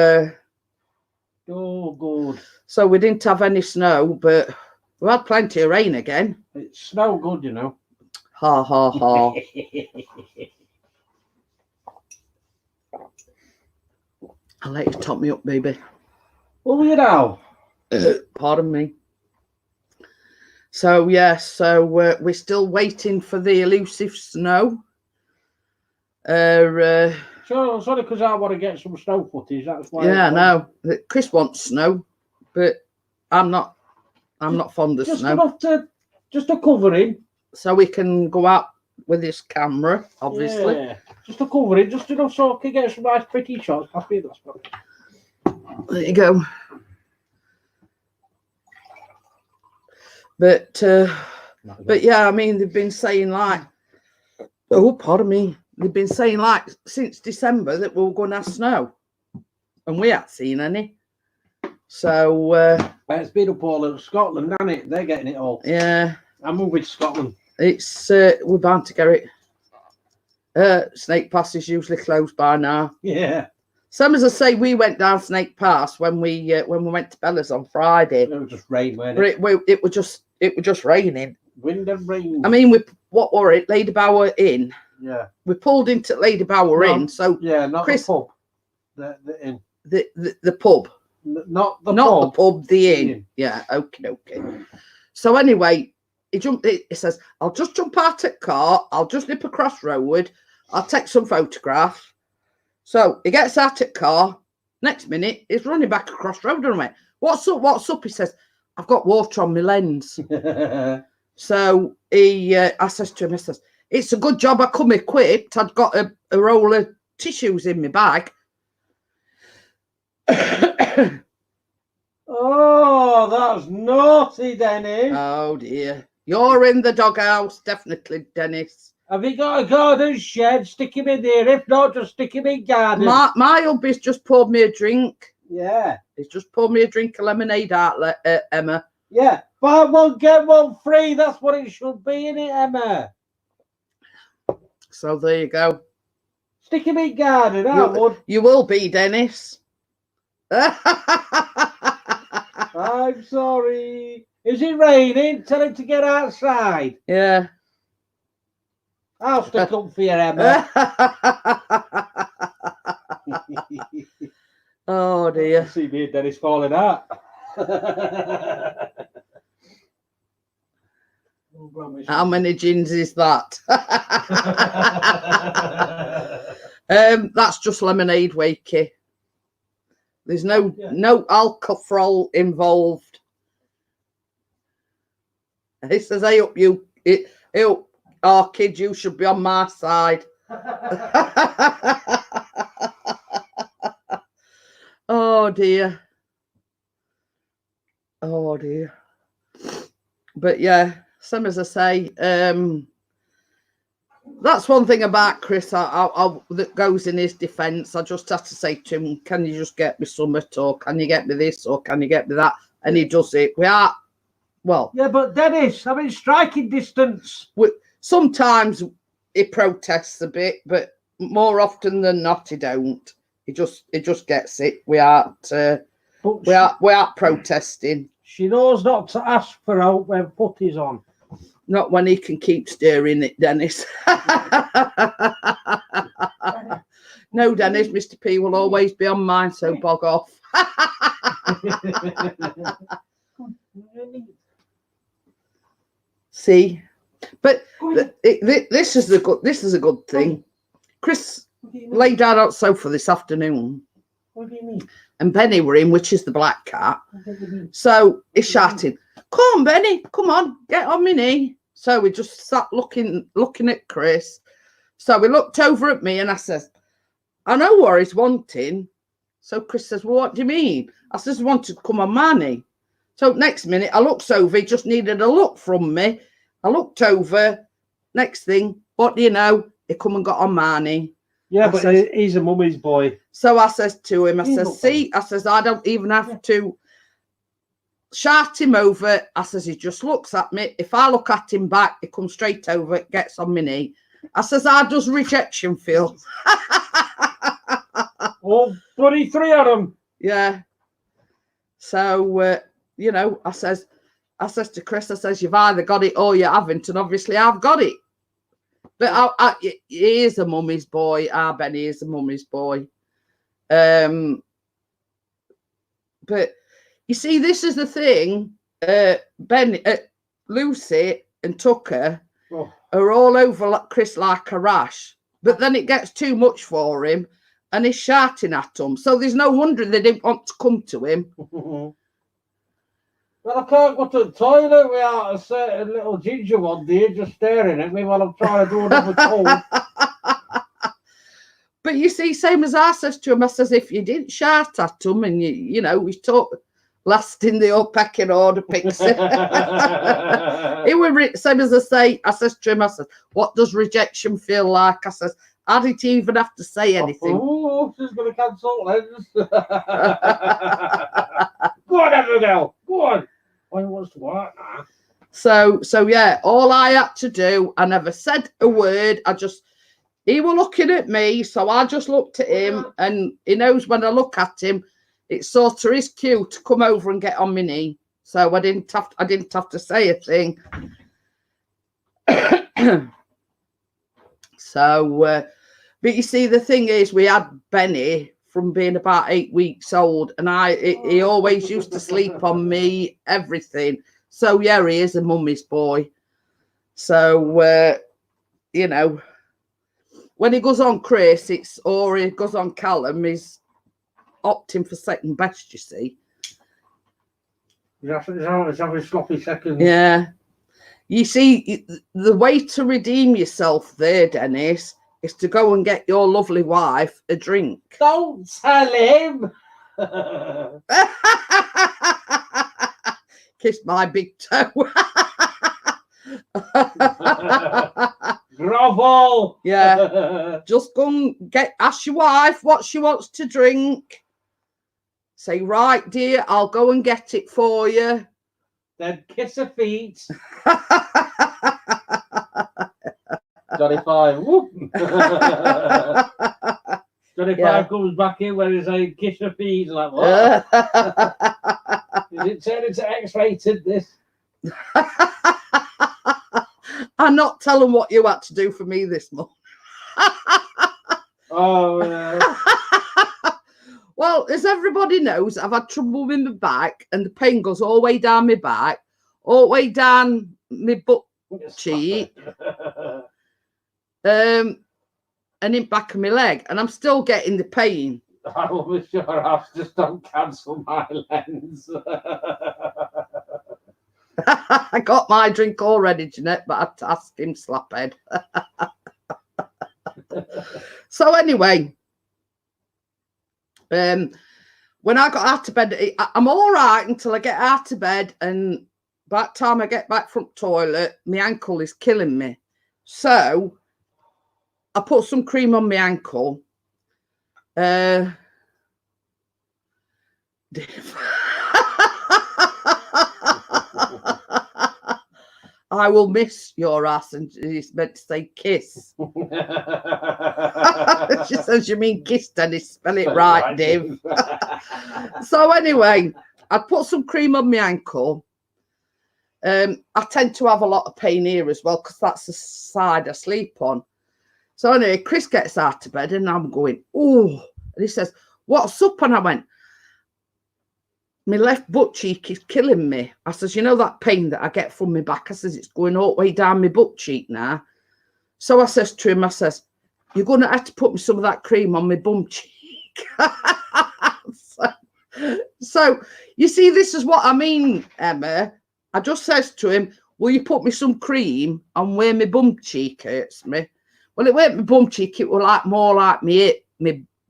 oh, good. So we didn't have any snow, but we had plenty of rain again. It's snow good, you know. Ha ha ha. I'll let you top me up, baby. Oh, you know. Pardon me. So yes, so we're still waiting for the elusive snow. So it's only because I want to get some snow footage. That's why. Yeah, no. Chris wants snow, but I'm not fond of just snow. Enough to just to cover him. So we can go out with his camera, obviously. Yeah, just to cover him, just enough so I can get some nice pretty shots. Happy that's good. There you go. But yeah, I mean, they've been saying like, oh, pardon me, they've been saying like since December that we were going to have snow, and we haven't seen any. So it's been up all in Scotland, hasn't it? They're getting it all. Yeah, I'm moving to Scotland. It's we're bound to get it. Snake Pass is usually closed by now. Yeah. Some as I say, we went down Snake Pass when we went to Bella's on Friday. It was just rain, wasn't But it? it was just raining. Wind and rain. I mean, what were it? Lady Bower Inn. Yeah. We pulled into Lady Bower Inn. So yeah, not Chris, the pub. The inn. The pub. Not the pub. The inn. Yeah. Okay. So anyway, he says, "I'll just jump out at car. I'll just nip across road. I'll take some photographs." So he gets out at car. Next minute, he's running back across road, and I went, "What's up? What's up?" He says, "I've got water on my lens." So I says to him, I says, "It's a good job I come equipped. I'd got a roll of tissues in my bag." Oh, that's naughty, Dennis. Oh dear. You're in the doghouse, definitely, Dennis. Have you got a garden shed? Stick him in there. If not, just stick him in garden. My hubby's just poured me a drink. Yeah. He's just poured me a drink of lemonade out, Emma. Yeah. Buy one, get one free. That's what it should be, innit, Emma? So there you go. Stick him in garden, I would. You will be, Dennis. I'm sorry. Is it raining? Tell him to get outside. Yeah. I'll stick up for you, Emma. Oh dear. See me and Dennis falling out. How many gins is that? That's just lemonade, Wakey. There's no alcohol involved. He says, "Hey up, you! Hey up, oh kid, you should be on my side." Oh dear. Oh dear. But yeah, same as I say, that's one thing about Chris that goes in his defence. I just have to say to him, can you just get me something, or can you get me this, or can you get me that? And he does it. We are, well. Yeah, but Dennis, I mean, striking distance. Sometimes he protests a bit, but more often than not, he don't. He just gets it. We aren't protesting. She knows not to ask for help when foot is on. Not when he can keep steering it, Dennis. No, Dennis, Mr. P will always be on mine, so bog off. See, but this is a good thing. Chris lay down on the sofa this afternoon. What do you mean? And Benny were in, which is the black cat. So he's shouting, "Come on, Benny, come on, get on my knee." So we just sat looking at Chris. So he looked over at me and I says, "I know what he's wanting." So Chris says, "Well, what do you mean?" I says, "He wanted to come on my knee." So next minute I looks over, he just needed a look from me. I looked over, next thing, what do you know? He come and got on my knee. Yeah, but he's a mummy's boy. So I says to him, I says, "See," I says, "I don't even have to shout him over." I says, "He just looks at me. If I look at him back, he comes straight over, gets on my knee." I says, "How does rejection feel?" Oh, 23 of them. Yeah. So, you know, I says to Chris, I says, "You've either got it or you haven't." And obviously I've got it. But he is a mummy's boy. Our Benny is a mummy's boy. But you see, this is the thing. Lucy and Tucker are all over Chris like a rash. But then it gets too much for him and he's shouting at them. So there's no wonder they didn't want to come to him. Well, I can't go to the toilet without a certain little ginger one there just staring at me while I'm trying to do another call. But you see, same as I says to him, I says, if you didn't shout at him and you know, we talk last in the old pecking order, Pixie. It was same as I says to him, I says, "What does rejection feel like?" I says, "I didn't even have to say anything." Oh, she's going to cancel lens. Go on, Abigail. Go on. He wants to work now. So yeah, all I had to do, I never said a word. He was looking at me, so I just looked at him, and he knows when I look at him, it's sort of his cue to come over and get on my knee. So I didn't have to say a thing. So, but you see, the thing is, we had Benny from being about 8 weeks old, and he always used to sleep on me, everything. So yeah, he is a mummy's boy. So you know, when he goes on Chris, or he goes on Callum, he's opting for second best, you see. He's having sloppy seconds. Yeah. You see, the way to redeem yourself there, Dennis, is to go and get your lovely wife a drink. Don't tell him. Kiss my big toe. Grovel. Yeah. Just go and ask your wife what she wants to drink. Say, "Right, dear, I'll go and get it for you." Then kiss her feet. Johnny Five. Whoop. Johnny Five comes back in when he's saying kiss her feet. Like, what? Is it turning into X-rated, this? I'm not telling what you had to do for me this month. Oh, yeah. Well, as everybody knows, I've had trouble with my back, and the pain goes all the way down my back, all the way down my butt, cheek, and in back of my leg, and I'm still getting the pain. I will be sure I just don't cancel my lens. I got my drink already, Jeanette, but I asked him slaphead. So anyway, when I got out of bed, I'm all right until I get out of bed, and by the time I get back from the toilet, my ankle is killing me. So I put some cream on my ankle. I will miss your ass, and he's meant to say kiss. She says, you mean kiss, Dennis? Spell it right, Dave. So anyway, I put some cream on my ankle. I tend to have a lot of pain here as well, because that's the side I sleep on. So anyway, Chris gets out of bed, and I'm going, oh, and he says, what's up? And I went, my left butt cheek is killing me. I says, you know that pain that I get from my back? I says, it's going all the way down my butt cheek now. So I says to him, I says, you're going to have to put me some of that cream on my bum cheek. So you see, this is what I mean, Emma. I just says to him, will you put me some cream on where my bum cheek hurts me? Well, it weren't my bum cheek. It was like more like my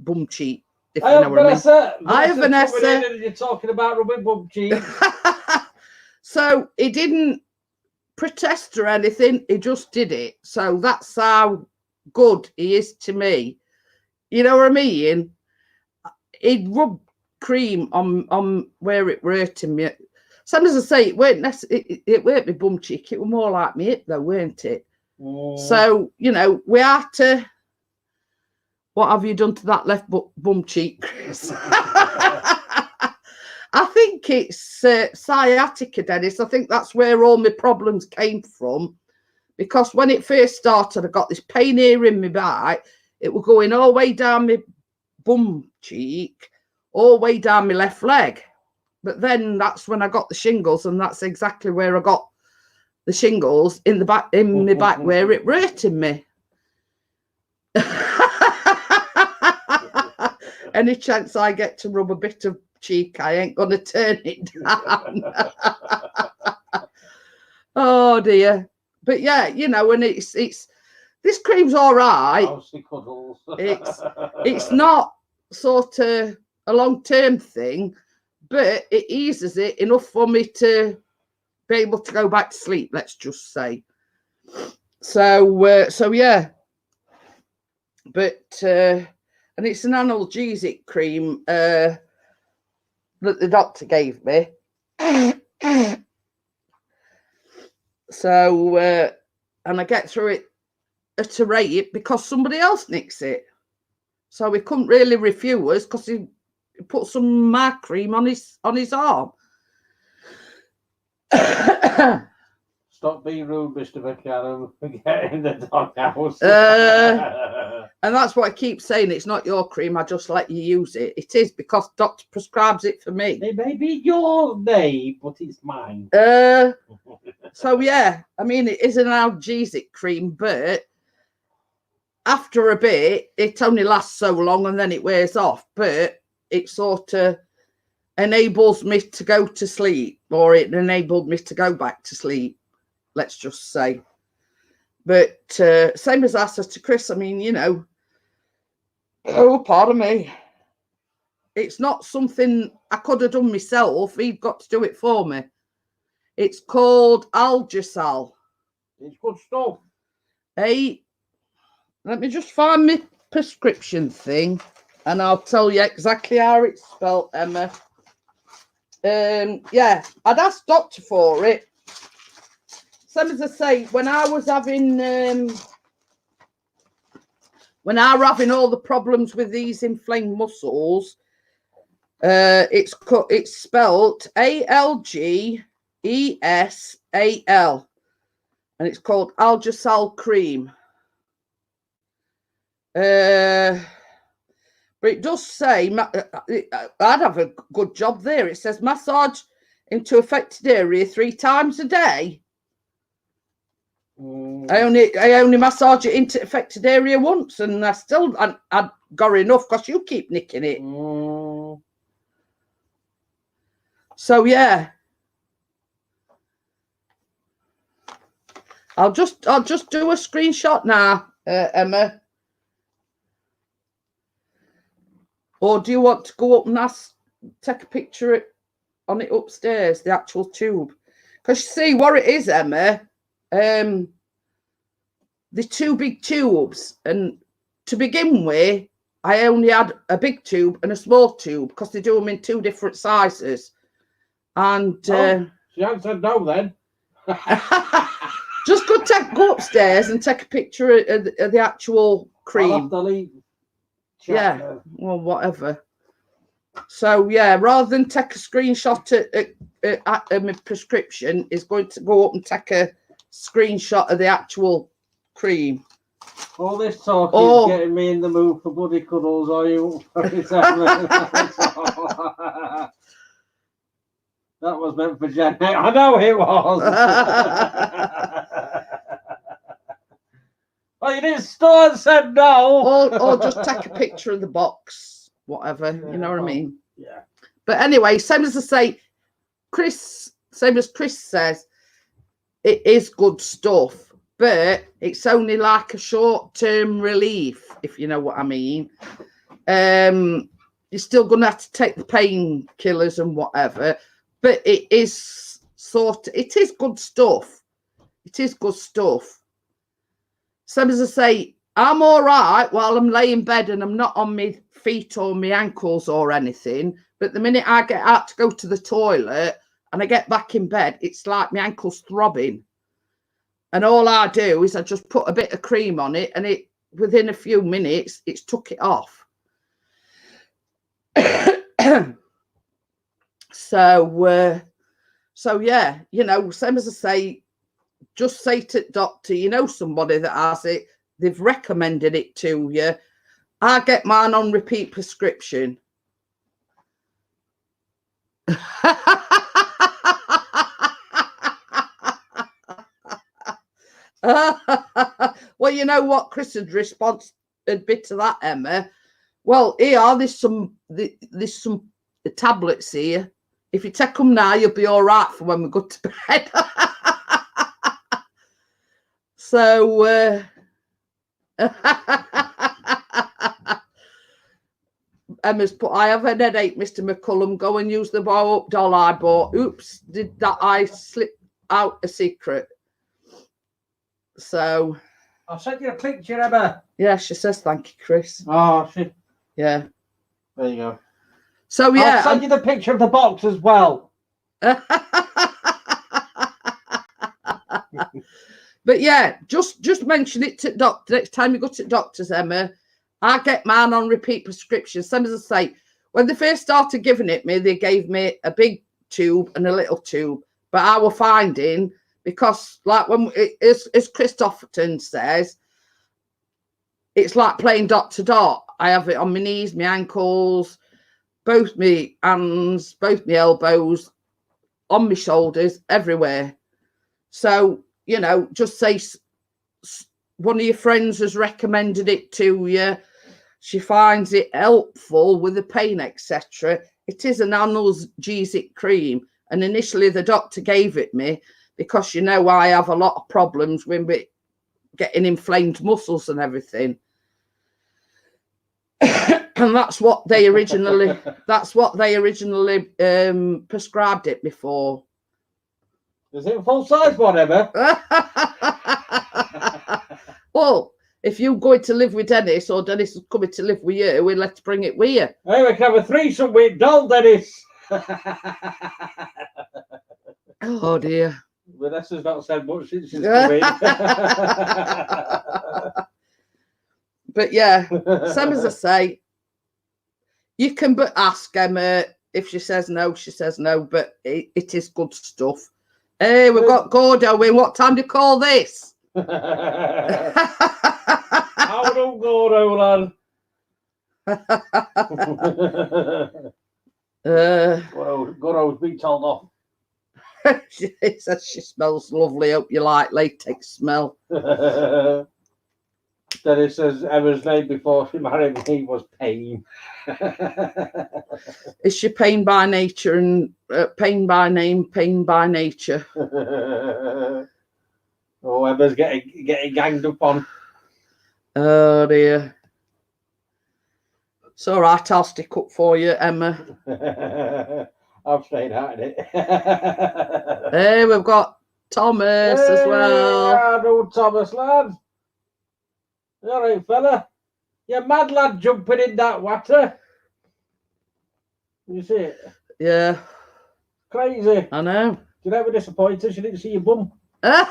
bum cheek. Hi, Vanessa. Hi, Vanessa. You're talking about rubbing bum cheek. So he didn't protest or anything. He just did it. So that's how good he is to me. You know what I mean? He'd rub cream on where it were hurting me. Some as I say, it weren't my bum cheek. It was more like my hip, though, weren't it? So, you know, we had to. What have you done to that left bum cheek, Chris? I think it's sciatica, Dennis. I think that's where all my problems came from. Because when it first started, I got this pain here in my back. It was going all the way down my bum cheek, all the way down my left leg. But then that's when I got the shingles, and that's exactly where I got the shingles in the back, in my back, where it hurting me. Any chance I get to rub a bit of cheek, I ain't gonna turn it down. Oh dear. But yeah, you know, and it's this cream's all right. It's not sort of a long-term thing, but it eases it enough for me to be able to go back to sleep, let's just say. So yeah. But and it's an analgesic cream that the doctor gave me. So and I get through it at a rate because somebody else nicks it. So we couldn't really refuse because he put some my cream on his arm. Stop being rude, Mr. McCallum. Get in the doghouse. And that's what I keep saying. It's not your cream. I just let you use it. It is because doctor prescribes it for me. It may be your name, but it's mine. So yeah, I mean, it is an analgesic cream, but after a bit, it only lasts so long and then it wears off. But it sort of enables me to go to sleep, or it enabled me to go back to sleep, let's just say. But same as I said to Chris, I mean, you know, oh, pardon me. It's not something I could have done myself. He'd got to do it for me. It's called Algisal. It's good stuff. Hey, let me just find my prescription thing and I'll tell you exactly how it's spelled, Emma. Yeah, I'd asked doctor for it. Same as I say, when I was having all the problems with these inflamed muscles, it's spelled Algesal, and it's called Algisal cream. But it does say, I'd have a good job there. It says massage into affected area 3 times a day. I only massage it into affected area once, and I got enough because you keep nicking it. So yeah, I'll just do a screenshot now, Emma. Or do you want to go up and take a picture on it upstairs, the actual tube? Because you see what it is, Emma. The two big tubes, and to begin with, I only had a big tube and a small tube because they do them in two different sizes. And she answered no then. just go upstairs and take a picture of the actual cream. Yeah, well, whatever. So yeah, rather than take a screenshot at my prescription, is going to go up and take a screenshot of the actual cream. All this talk is getting me in the mood for bloody cuddles, are you? That was meant for Jen. I know it was. Oh, you didn't start and said no. Or just take a picture of the box, whatever. Yeah, you know what I mean? Yeah. But anyway, same as I say, same as Chris says, it is good stuff, but it's only like a short-term relief, if you know what I mean. You're still going to have to take the painkillers and whatever, but it is good stuff. It is good stuff. Same as I say, I'm all right while I'm laying in bed and I'm not on my feet or my ankles or anything. But the minute I get out to go to the toilet and I get back in bed, it's like my ankle's throbbing. And all I do is I just put a bit of cream on it, and within a few minutes, it's took it off. So yeah, you know, same as I say, just say to the doctor, you know, somebody that has it, they've recommended it to you. I get mine on repeat prescription. Well, you know what Chris's response would be to that, Emma? Well, here, there's some tablets here. If you take them now, you'll be all right for when we go to bed. So, Emma's put, I have a headache, Mr. McCullum. Go and use the blow-up doll I bought. Oops, did that I slip out a secret? So. I'll send you a picture, Emma. Yeah, she says thank you, Chris. Oh, shit. Yeah. There you go. So, yeah. I'll send you the picture of the box as well. But yeah, just mention it to doctor next time you go to doctors, Emma. I get mine on repeat prescription. Same as I say, when they first started giving it me, they gave me a big tube and a little tube. But I was finding, because like when as Christopherton says, it's like playing dot to dot. I have it on my knees, my ankles, both my hands, both my elbows, on my shoulders, everywhere. So, you know, just say one of your friends has recommended it to you. She finds it helpful with the pain, etc. It is an analgesic cream. And initially the doctor gave it me because, you know, I have a lot of problems with getting inflamed muscles and everything. And that's what they originally prescribed it before. Is it a full size whatever? Well, if you're going to live with Dennis or Dennis is coming to live with you, we'll let's bring it with you. Hey, we can have a threesome with doll Dennis. Oh dear. Vanessa's not said much since she's come in. But yeah, same as I say, you can but ask Emma. If she says no, she says no, but it is good stuff. Hey, we've got Gordo in. What time do you call this? How do Gordo, lad? Gordo's been told off. She says she smells lovely. Hope you like latex smell. Then it says Emma's name before she married me was Pain. Is she pain by nature and pain by name, pain by nature? Oh, Emma's getting ganged up on. Oh dear. It's all right. I'll stick up for you, Emma. I've stayed out of it. Hey, we've got Thomas as well. I know Thomas, lad. All right, fella. You're mad, lad, jumping in that water. You see it? Yeah. Crazy. I know. You never disappointed. She didn't see your bum. I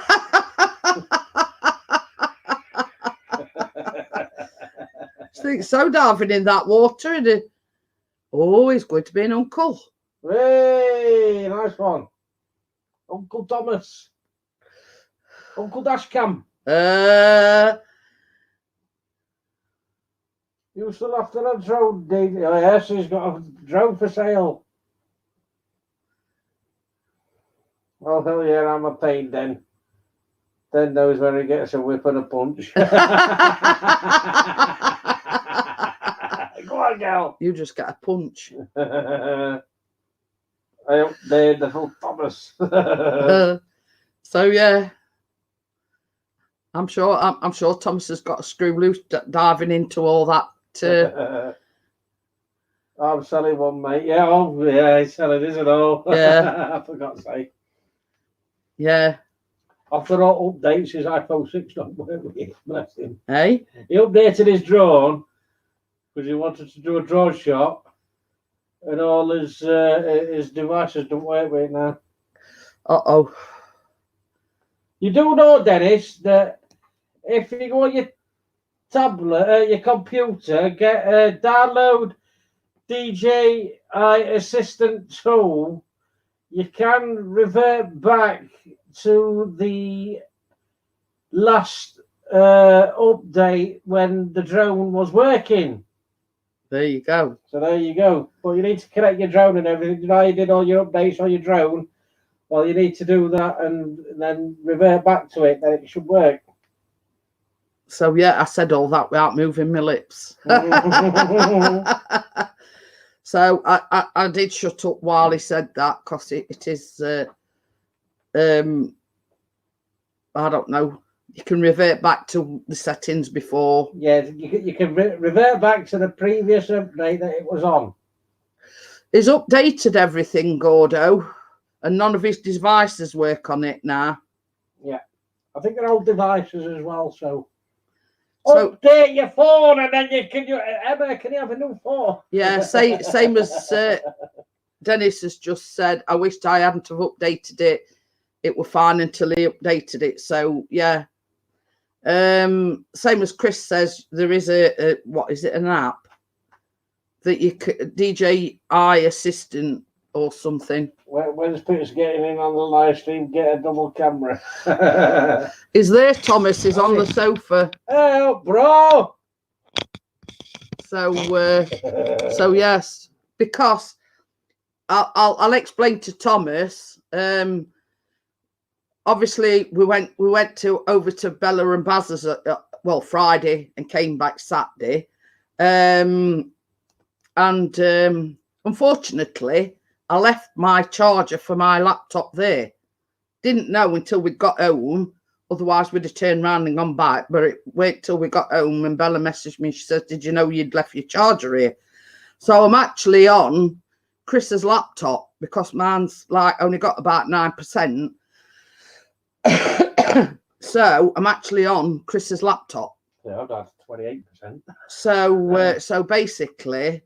think so, diving in that water. And oh, he's going to be an uncle. Hey, nice one. Uncle Thomas. Uncle Dashcam. You still after a drone, Dave? Oh, yes, he's got a drone for sale. Oh, hell yeah, I'm a pain then. Then knows where he gets a whip and a punch. Go on, girl. You just get a punch. I updated the whole Thomas. So yeah, I'm sure Thomas has got a screw loose diving into all that. I'm selling one, mate. Yeah, oh yeah, he's selling, isn't it? Yeah. I forgot to say. Yeah. After all updates, his iPhone 6 don't work with it. Bless him. Hey? He updated his drone because he wanted to do a drone shot, and all his devices don't work with it now. Uh-oh. You do know, Dennis, that if you go on your tablet, your computer, download DJI Assistant 2, you can revert back to the last update when the drone was working. There you go. So there you go. But you need to connect your drone and everything. You know, you did all your updates on your drone. Well, you need to do that and then revert back to it. Then it should work. So yeah, I said all that without moving my lips. So I did shut up while he said that because it is I don't know. You can revert back to the settings before. Yeah, you can revert back to the previous update that it was on. He's updated everything, Gordo, and none of his devices work on it now. Yeah, I think they're old devices as well. So update your phone, and then Emma, can you have a new phone? Yeah, same as Dennis has just said. I wished I hadn't have updated it. It was fine until he updated it. So yeah. Same as Chris says, there is a what is it, an app that you could DJI Assistant or something. When's Peter's getting in on the live stream? Get a double camera. Is there, Thomas? Is on the sofa. Oh, bro. So yes, because I'll explain to Thomas. Obviously, we went over to Bella and Baz's Friday and came back Saturday, and unfortunately, I left my charger for my laptop there. Didn't know until we got home. Otherwise, we'd have turned around and gone back. But it wait till we got home, and Bella messaged me. She said, "Did you know you'd left your charger here?" So I'm actually on Chris's laptop because mine's like only got about 9%. So I'm actually on Chris's laptop. Yeah, I've got 28%. So basically,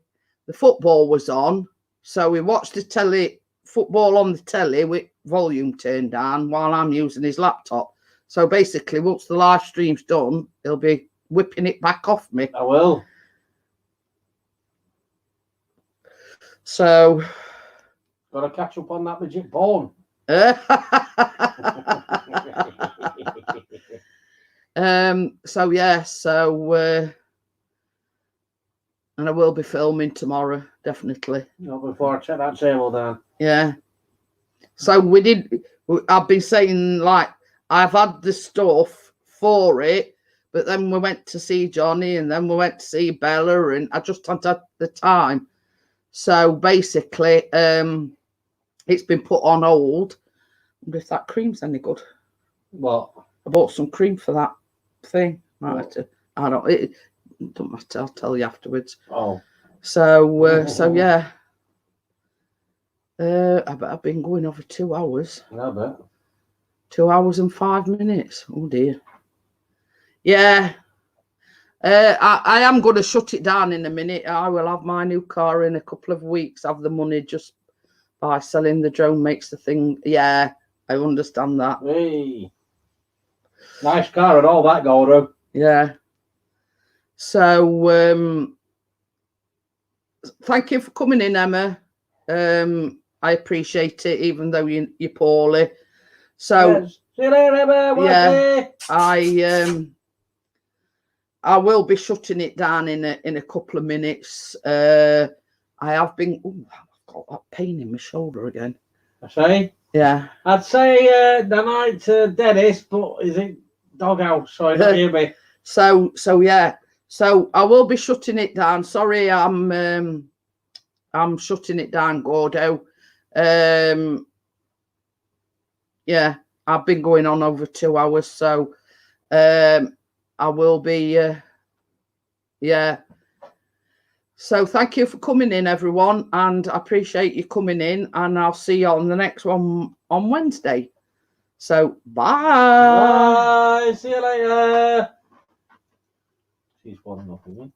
the football was on. So we watched the football on the telly with volume turned down while I'm using his laptop. So basically, once the live stream's done, he'll be whipping it back off me. I will. So got to catch up on that legit porn. So yeah, and I will be filming tomorrow, definitely. Not before I check that table down. Yeah. So I've been saying, like, I've had the stuff for it, but then we went to see Johnny and then we went to see Bella and I just hadn't had the time. So basically, it's been put on hold. I wonder if that cream's any good. What? I bought some cream for that thing. It don't matter, I'll tell you afterwards. Oh. So yeah. I've been going over 2 hours. I bet. 2 hours and 5 minutes. Oh dear. Yeah. I am going to shut it down in a minute. I will have my new car in a couple of weeks. Have the money just by selling the drone makes the thing. Yeah, I understand that. Hey. Nice car and all that, Gordo. Yeah. So thank you for coming in, Emma. I appreciate it, even though you're poorly. So yes. See you later, Emma. Yeah, I will be shutting it down in a couple of minutes. I have been. I've got that pain in my shoulder again. I say. Yeah. I'd say the night to Dennis, but is it doghouse? So I don't hear me. So yeah. So I will be shutting it down. Sorry, I'm shutting it down, Gordo. Yeah, I've been going on over 2 hours, so I will be yeah. So thank you for coming in, everyone, and I appreciate you coming in, and I'll see you on the next one on Wednesday. So bye. Bye. See you later. She's falling off again.